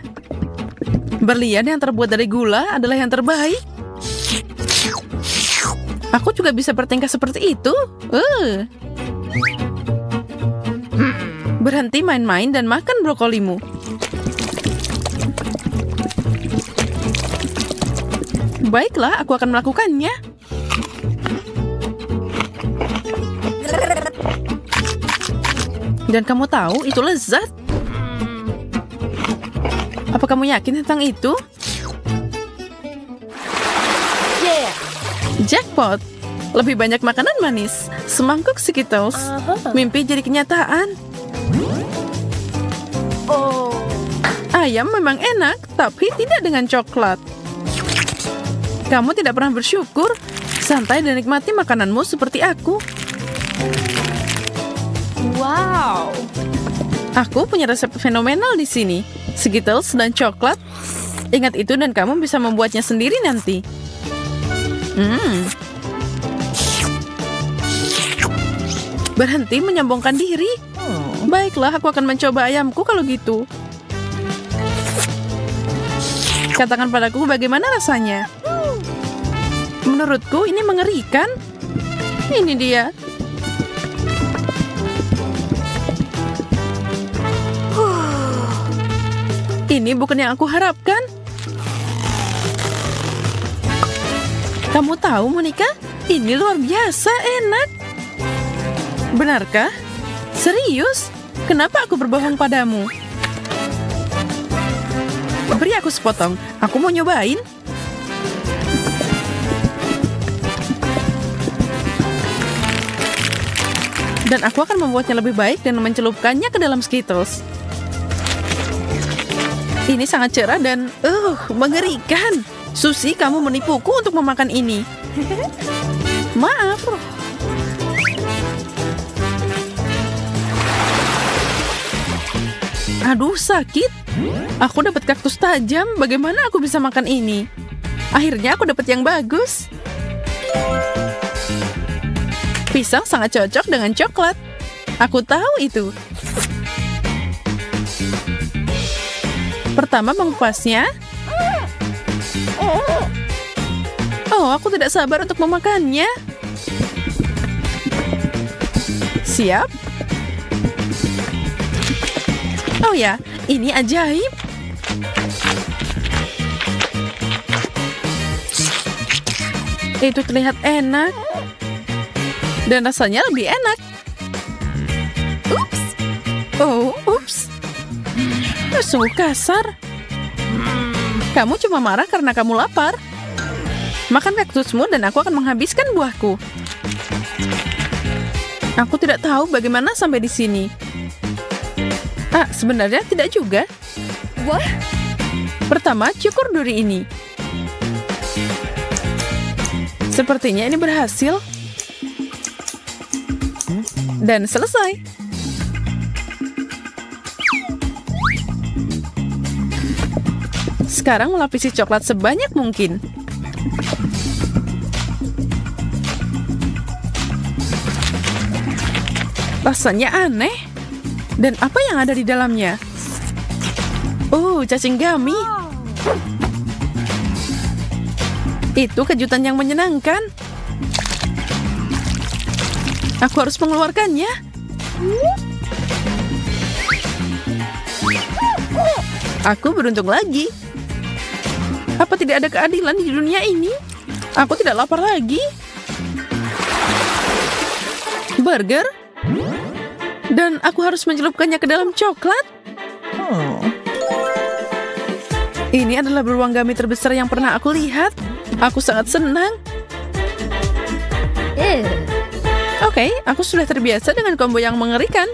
Berlian yang terbuat dari gula adalah yang terbaik. Aku juga bisa bertingkah seperti itu. Berhenti main-main dan makan brokolimu. Baiklah, aku akan melakukannya. Dan kamu tahu itu lezat. Apa kamu yakin tentang itu? Yeah. Jackpot. Lebih banyak makanan manis. Semangkuk Skittles. Mimpi jadi kenyataan. Oh. Ayam memang enak, tapi tidak dengan coklat. Kamu tidak pernah bersyukur. Santai dan nikmati makananmu seperti aku. Wow. Aku punya resep fenomenal di sini. Skittles dan coklat. Ingat itu dan kamu bisa membuatnya sendiri nanti. Berhenti menyombongkan diri. Baiklah, aku akan mencoba ayamku kalau gitu. Katakan padaku bagaimana rasanya. Menurutku ini mengerikan. Ini dia. Ini bukan yang aku harapkan. Kamu tahu, Monica? Ini luar biasa enak. Benarkah? Serius? Kenapa aku berbohong padamu? Beri aku sepotong. Aku mau nyobain. Dan aku akan membuatnya lebih baik dan mencelupkannya ke dalam Skittles. Ini sangat cerah dan mengerikan. Susi, kamu menipuku untuk memakan ini. Maaf. Aduh, sakit. Aku dapat kaktus tajam. Bagaimana aku bisa makan ini? Akhirnya aku dapat yang bagus. Pisang sangat cocok dengan coklat. Aku tahu itu. Pertama mengupasnya. Oh, aku tidak sabar untuk memakannya. Siap? Oh ya, ini ajaib. Itu terlihat enak. Dan rasanya lebih enak. Ups. Sungguh kasar. Kamu cuma marah karena kamu lapar. Makan kaktusmu dan aku akan menghabiskan buahku. Aku tidak tahu bagaimana sampai di sini. Sebenarnya tidak juga. What? Pertama, cukur duri ini. Sepertinya ini berhasil. Dan selesai. Sekarang melapisi coklat sebanyak mungkin. Rasanya aneh. Dan apa yang ada di dalamnya? Cacing gummy. Itu kejutan yang menyenangkan. Aku harus mengeluarkannya. Aku beruntung lagi. Apa tidak ada keadilan di dunia ini? Aku tidak lapar lagi. Burger? Dan aku harus mencelupkannya ke dalam coklat? Ini adalah beruang gummy terbesar yang pernah aku lihat. Aku sangat senang. Oke, aku sudah terbiasa dengan combo yang mengerikan.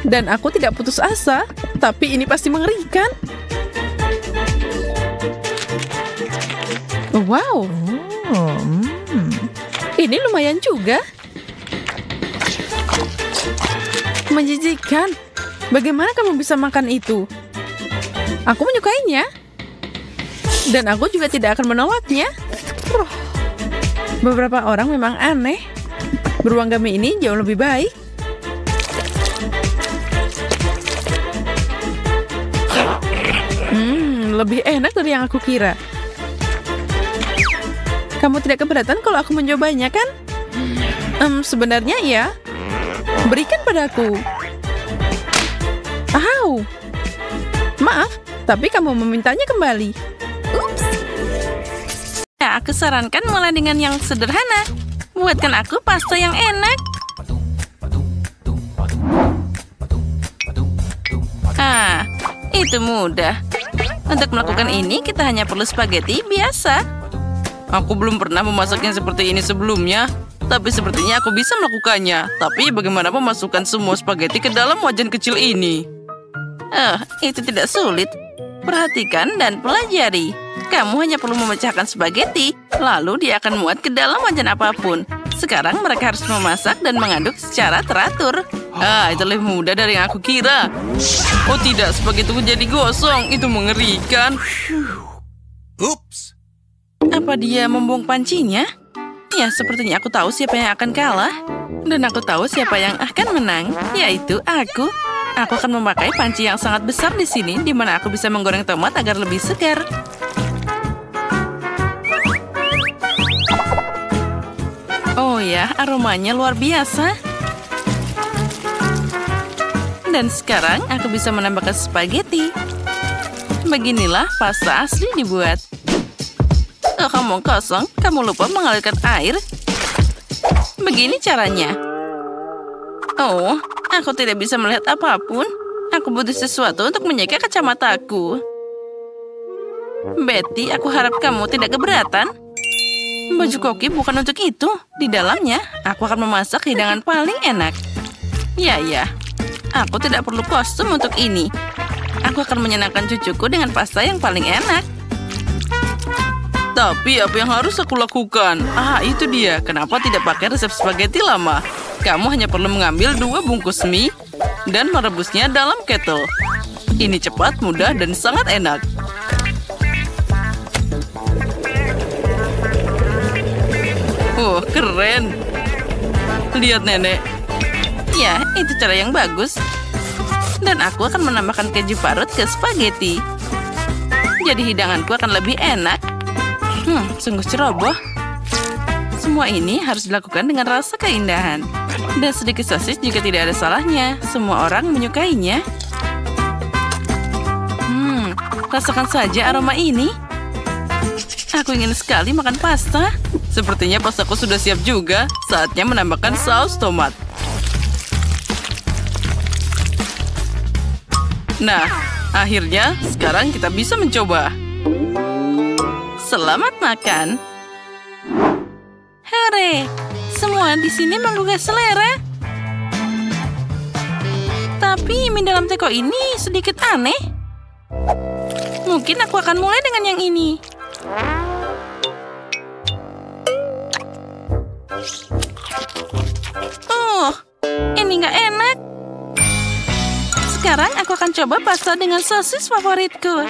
Dan aku tidak putus asa. Tapi ini pasti mengerikan. Wow. Ini lumayan juga. Menjijikkan. Bagaimana kamu bisa makan itu? Aku menyukainya. Dan aku juga tidak akan menolaknya. Beberapa orang memang aneh. Beruang gummy ini jauh lebih baik. Lebih enak dari yang aku kira. Kamu tidak keberatan kalau aku mencobanya, kan? Sebenarnya iya. Berikan padaku. Au. Maaf, tapi kamu memintanya kembali. Ups. Ya, aku sarankan mulai dengan yang sederhana. Buatkan aku pasta yang enak. Itu mudah. Untuk melakukan ini, kita hanya perlu spaghetti biasa. Aku belum pernah memasaknya seperti ini sebelumnya. Tapi sepertinya aku bisa melakukannya. Tapi bagaimana memasukkan semua spaghetti ke dalam wajan kecil ini? Itu tidak sulit. Perhatikan dan pelajari. Kamu hanya perlu memecahkan spaghetti. Lalu dia akan muat ke dalam wajan apapun. Sekarang mereka harus memasak dan mengaduk secara teratur. Itu lebih mudah dari yang aku kira. Oh tidak, spaghettiku jadi gosong. Itu mengerikan. Ups. Apa dia membuang pancinya? Ya, sepertinya aku tahu siapa yang akan kalah. Dan aku tahu siapa yang akan menang, yaitu aku. Aku akan memakai panci yang sangat besar di sini, di mana aku bisa menggoreng tomat agar lebih segar. Oh ya, aromanya luar biasa. Dan sekarang aku bisa menambahkan spaghetti. Beginilah pasta asli dibuat. Kamu kosong, kamu lupa mengalirkan air. Begini caranya. Oh, aku tidak bisa melihat apapun. Aku butuh sesuatu untuk menjaga kacamataku. Betty, aku harap kamu tidak keberatan. Baju koki bukan untuk itu. Di dalamnya, aku akan memasak hidangan paling enak. Ya. Aku tidak perlu kostum untuk ini. Aku akan menyenangkan cucuku dengan pasta yang paling enak. Tapi apa yang harus aku lakukan? Itu dia. Kenapa tidak pakai resep spaghetti lama? Kamu hanya perlu mengambil 2 bungkus mie dan merebusnya dalam kettle. Ini cepat, mudah, dan sangat enak. Keren. Lihat, Nenek. Ya, itu cara yang bagus. Dan aku akan menambahkan keju parut ke spaghetti. Jadi hidanganku akan lebih enak. Sungguh ceroboh. Semua ini harus dilakukan dengan rasa keindahan. Dan sedikit sosis juga tidak ada salahnya. Semua orang menyukainya. Rasakan saja aroma ini. Aku ingin sekali makan pasta. Sepertinya pastaku sudah siap juga. Saatnya menambahkan saus tomat. Nah, akhirnya sekarang kita bisa mencoba. Selamat makan. Hore, semua di sini menggugah selera. Tapi mie dalam teko ini sedikit aneh. Mungkin aku akan mulai dengan yang ini. Ini nggak enak. Sekarang aku akan coba pasta dengan sosis favoritku.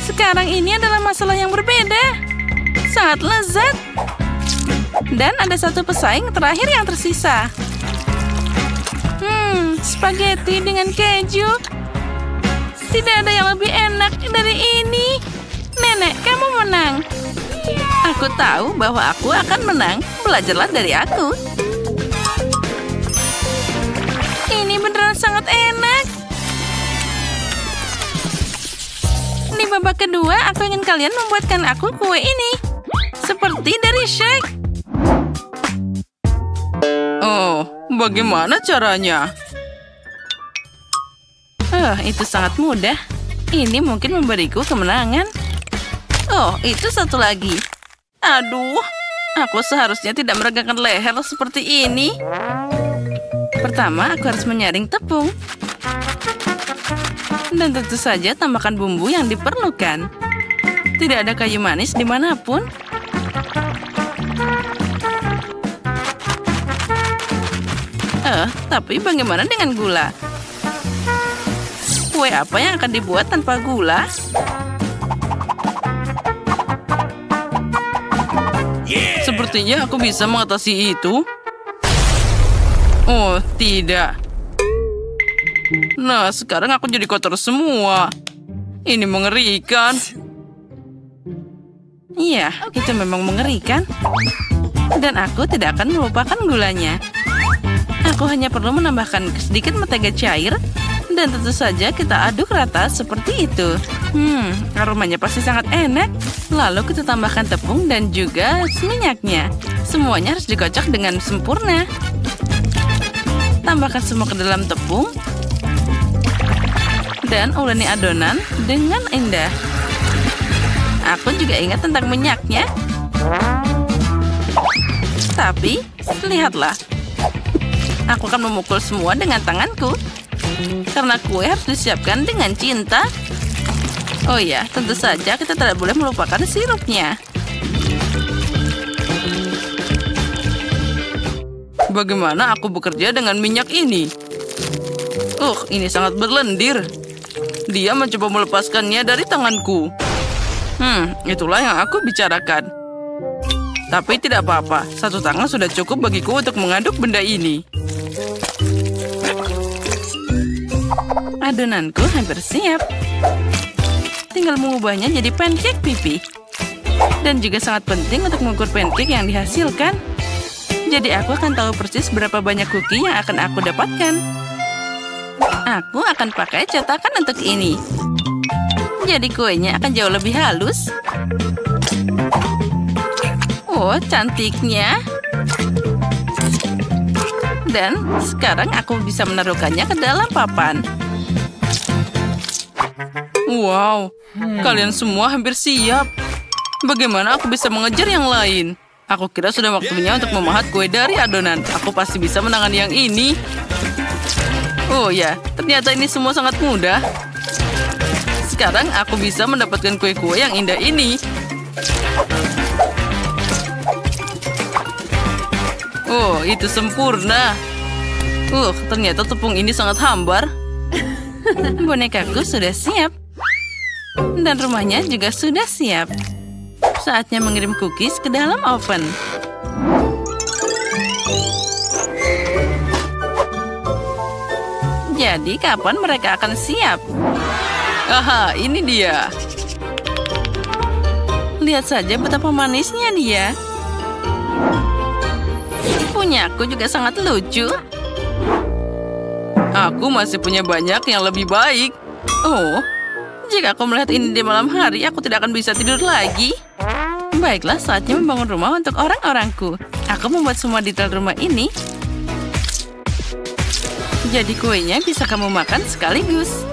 Sekarang ini adalah masalah yang berbeda. Sangat lezat. Dan ada satu pesaing terakhir yang tersisa. Spaghetti dengan keju. Tidak ada yang lebih enak dari ini. Nenek, kamu menang. Aku tahu bahwa aku akan menang. Belajarlah dari aku. Ini beneran sangat enak. Di babak kedua, aku ingin kalian membuatkan aku kue ini. Seperti dari Shrek. Oh, bagaimana caranya? Itu sangat mudah. Ini mungkin memberiku kemenangan. Oh, itu satu lagi. Aduh, aku seharusnya tidak meregangkan leher seperti ini. Pertama, aku harus menyaring tepung. Dan tentu saja tambahkan bumbu yang diperlukan. Tidak ada kayu manis dimanapun. Tapi bagaimana dengan gula? Kue apa yang akan dibuat tanpa gula? Sepertinya aku bisa mengatasi itu. Oh, tidak. Nah, sekarang aku jadi kotor semua. Ini mengerikan. Iya, itu memang mengerikan. Dan aku tidak akan melupakan gulanya. Aku hanya perlu menambahkan sedikit mentega cair. Dan tentu saja kita aduk rata seperti itu. Aromanya pasti sangat enak. Lalu kita tambahkan tepung dan juga minyaknya. Semuanya harus dikocok dengan sempurna. Tambahkan semua ke dalam tepung. Dan uleni adonan dengan indah. Aku juga ingat tentang minyaknya. Tapi, lihatlah. Aku akan memukul semua dengan tanganku. Karena kue harus disiapkan dengan cinta. Oh ya, tentu saja kita tidak boleh melupakan sirupnya. Bagaimana aku bekerja dengan minyak ini? Ini sangat berlendir. Dia mencoba melepaskannya dari tanganku. Itulah yang aku bicarakan. Tapi tidak apa-apa, satu tangan sudah cukup bagiku untuk mengaduk benda ini. Adonanku hampir siap. Tinggal mengubahnya jadi pancake pipi. Dan juga sangat penting untuk mengukur pancake yang dihasilkan. Jadi aku akan tahu persis berapa banyak cookie yang akan aku dapatkan. Aku akan pakai cetakan untuk ini. Jadi kuenya akan jauh lebih halus. Oh, cantiknya. Dan sekarang aku bisa menaruhkannya ke dalam papan. Wow, kalian semua hampir siap. Bagaimana aku bisa mengejar yang lain? Aku kira sudah waktunya untuk memahat kue dari adonan. Aku pasti bisa menangani yang ini. Oh ya, ternyata ini semua sangat mudah. Sekarang aku bisa mendapatkan kue-kue yang indah ini. Oh, itu sempurna. Ternyata tepung ini sangat hambar. Bonekaku sudah siap. Dan rumahnya juga sudah siap. Saatnya mengirim cookies ke dalam oven. Jadi kapan mereka akan siap? Aha, ini dia. Lihat saja betapa manisnya dia. Punyaku juga sangat lucu. Aku masih punya banyak yang lebih baik. Oh, jika aku melihat ini di malam hari, aku tidak akan bisa tidur lagi. Baiklah, saatnya membangun rumah untuk orang-orangku. Aku membuat semua detail rumah ini. Jadi kuenya bisa kamu makan sekaligus.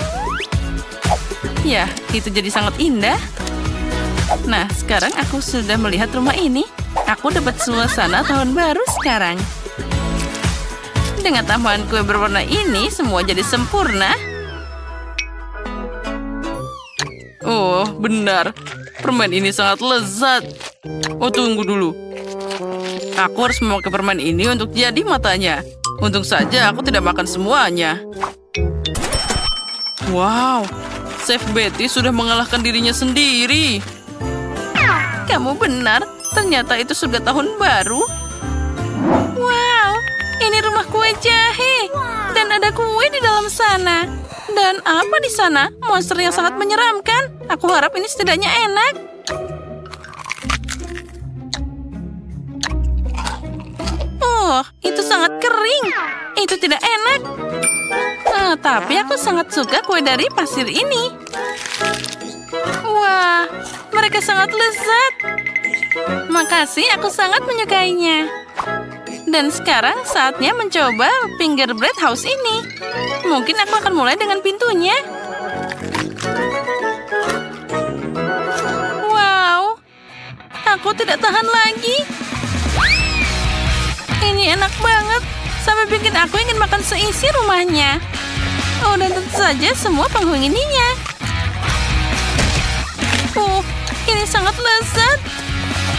Ya, itu jadi sangat indah. Nah, sekarang aku sudah melihat rumah ini. Aku dapat suasana tahun baru sekarang. Dengan tambahan kue berwarna ini, semua jadi sempurna. Oh, benar. Permen ini sangat lezat. Oh, tunggu dulu. Aku harus memakai permen ini untuk jadi matanya. Untung saja aku tidak makan semuanya. Wow, Chef Betty sudah mengalahkan dirinya sendiri. Kamu benar, ternyata itu surga tahun baru. Wow, ini rumah kue jahe. Dan ada kue di dalam sana. Dan apa di sana? Monster yang sangat menyeramkan. Aku harap ini setidaknya enak. Itu sangat kering. Itu tidak enak. Tapi aku sangat suka kue dari pasir ini. Wah, mereka sangat lezat. Makasih, aku sangat menyukainya. Dan sekarang saatnya mencoba Fingerbread House ini. Mungkin aku akan mulai dengan pintunya. Wow, aku tidak tahan lagi. Ini enak banget, sampai bikin aku ingin makan seisi rumahnya. Dan tentu saja semua penghuninya. Ini sangat lezat.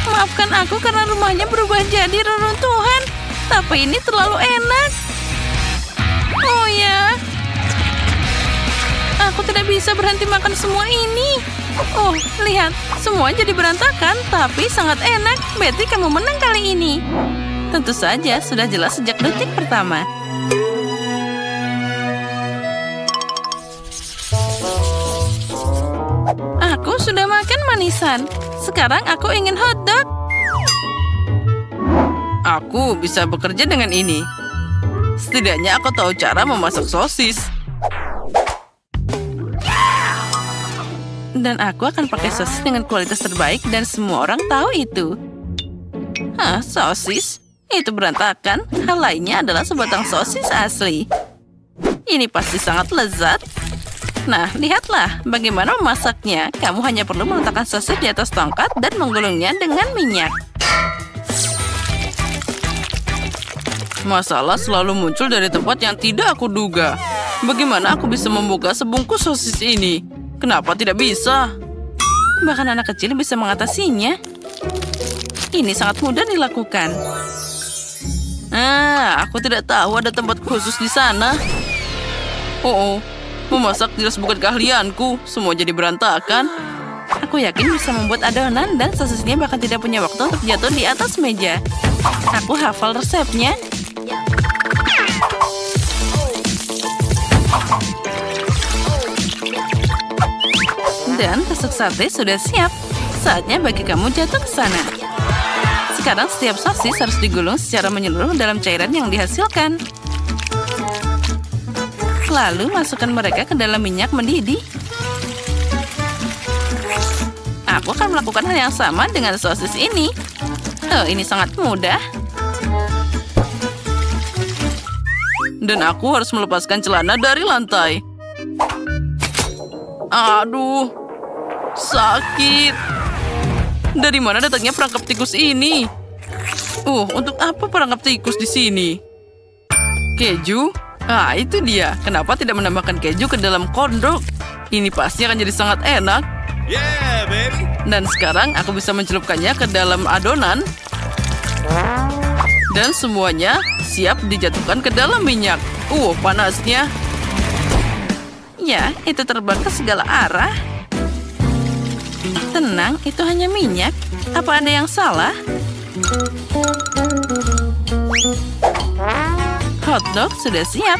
Maafkan aku karena rumahnya berubah jadi reruntuhan. Tapi ini terlalu enak. Oh ya, aku tidak bisa berhenti makan semua ini. Lihat, semua jadi berantakan, tapi sangat enak. Betty, kamu menang kali ini. Tentu saja, sudah jelas sejak detik pertama. Aku sudah makan manisan. Sekarang aku ingin hotdog. Aku bisa bekerja dengan ini. Setidaknya aku tahu cara memasak sosis. Dan aku akan pakai sosis dengan kualitas terbaik dan semua orang tahu itu. Sosis? Itu berantakan. Hal lainnya adalah sebatang sosis asli. Ini pasti sangat lezat. Nah, lihatlah bagaimana memasaknya. Kamu hanya perlu meletakkan sosis di atas tongkat dan menggulungnya dengan minyak. Masalah selalu muncul dari tempat yang tidak aku duga. Bagaimana aku bisa membuka sebungkus sosis ini? Kenapa tidak bisa? Bahkan anak kecil bisa mengatasinya. Ini sangat mudah dilakukan. Aku tidak tahu ada tempat khusus di sana. Memasak jelas bukan keahlianku. Semua jadi berantakan. Aku yakin bisa membuat adonan dan sosisnya bahkan tidak punya waktu untuk jatuh di atas meja. Aku hafal resepnya. Dan tusuk sate sudah siap. Saatnya bagi kamu jatuh ke sana. Sekarang setiap sosis harus digulung secara menyeluruh dalam cairan yang dihasilkan. Lalu masukkan mereka ke dalam minyak mendidih. Aku akan melakukan hal yang sama dengan sosis ini. Ini sangat mudah. Dan aku harus melepaskan celana dari lantai. Aduh, sakit. Dari mana datangnya perangkap tikus ini? Untuk apa perangkap tikus di sini? Keju? Itu dia. Kenapa tidak menambahkan keju ke dalam corn-dog? Ini pasti akan jadi sangat enak. Yeah, baby. Dan sekarang aku bisa mencelupkannya ke dalam adonan. Dan semuanya siap dijatuhkan ke dalam minyak. Panasnya. Ya, itu terbang ke segala arah. Tenang, itu hanya minyak. Apa ada yang salah? Hotdog sudah siap.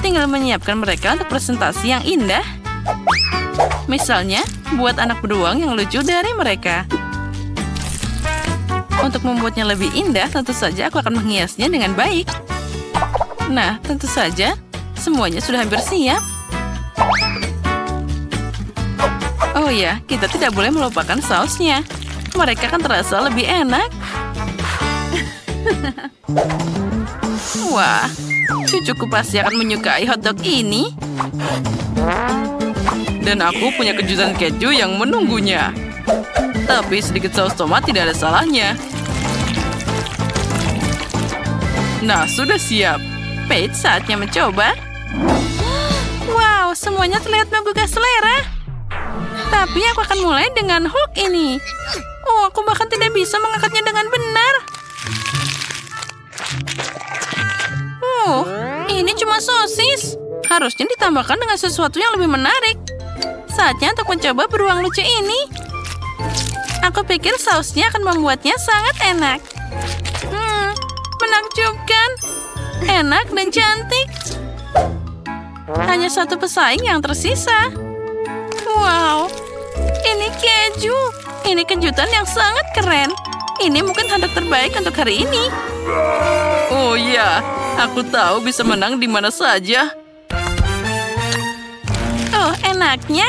Tinggal menyiapkan mereka untuk presentasi yang indah. Misalnya, buat anak beruang yang lucu dari mereka. Untuk membuatnya lebih indah, tentu saja aku akan menghiasnya dengan baik. Nah, tentu saja, semuanya sudah hampir siap. Oh ya, kita tidak boleh melupakan sausnya. Mereka akan terasa lebih enak. Wah, cucuku pasti akan menyukai hotdog ini. Dan aku punya kejutan keju yang menunggunya. Tapi sedikit saus tomat tidak ada salahnya. Nah, sudah siap. Paige, saatnya mencoba. Wow, semuanya terlihat menggugah selera. Tapi aku akan mulai dengan hook ini. Aku bahkan tidak bisa mengangkatnya dengan benar. Ini cuma sosis. Harusnya ditambahkan dengan sesuatu yang lebih menarik. Saatnya untuk mencoba beruang lucu ini. Aku pikir sausnya akan membuatnya sangat enak. Menakjubkan. Enak dan cantik. Hanya satu pesaing yang tersisa. Wow, ini keju. Ini kejutan yang sangat keren. Ini mungkin hadap terbaik untuk hari ini. Oh ya, aku tahu bisa menang di mana saja. Oh, enaknya.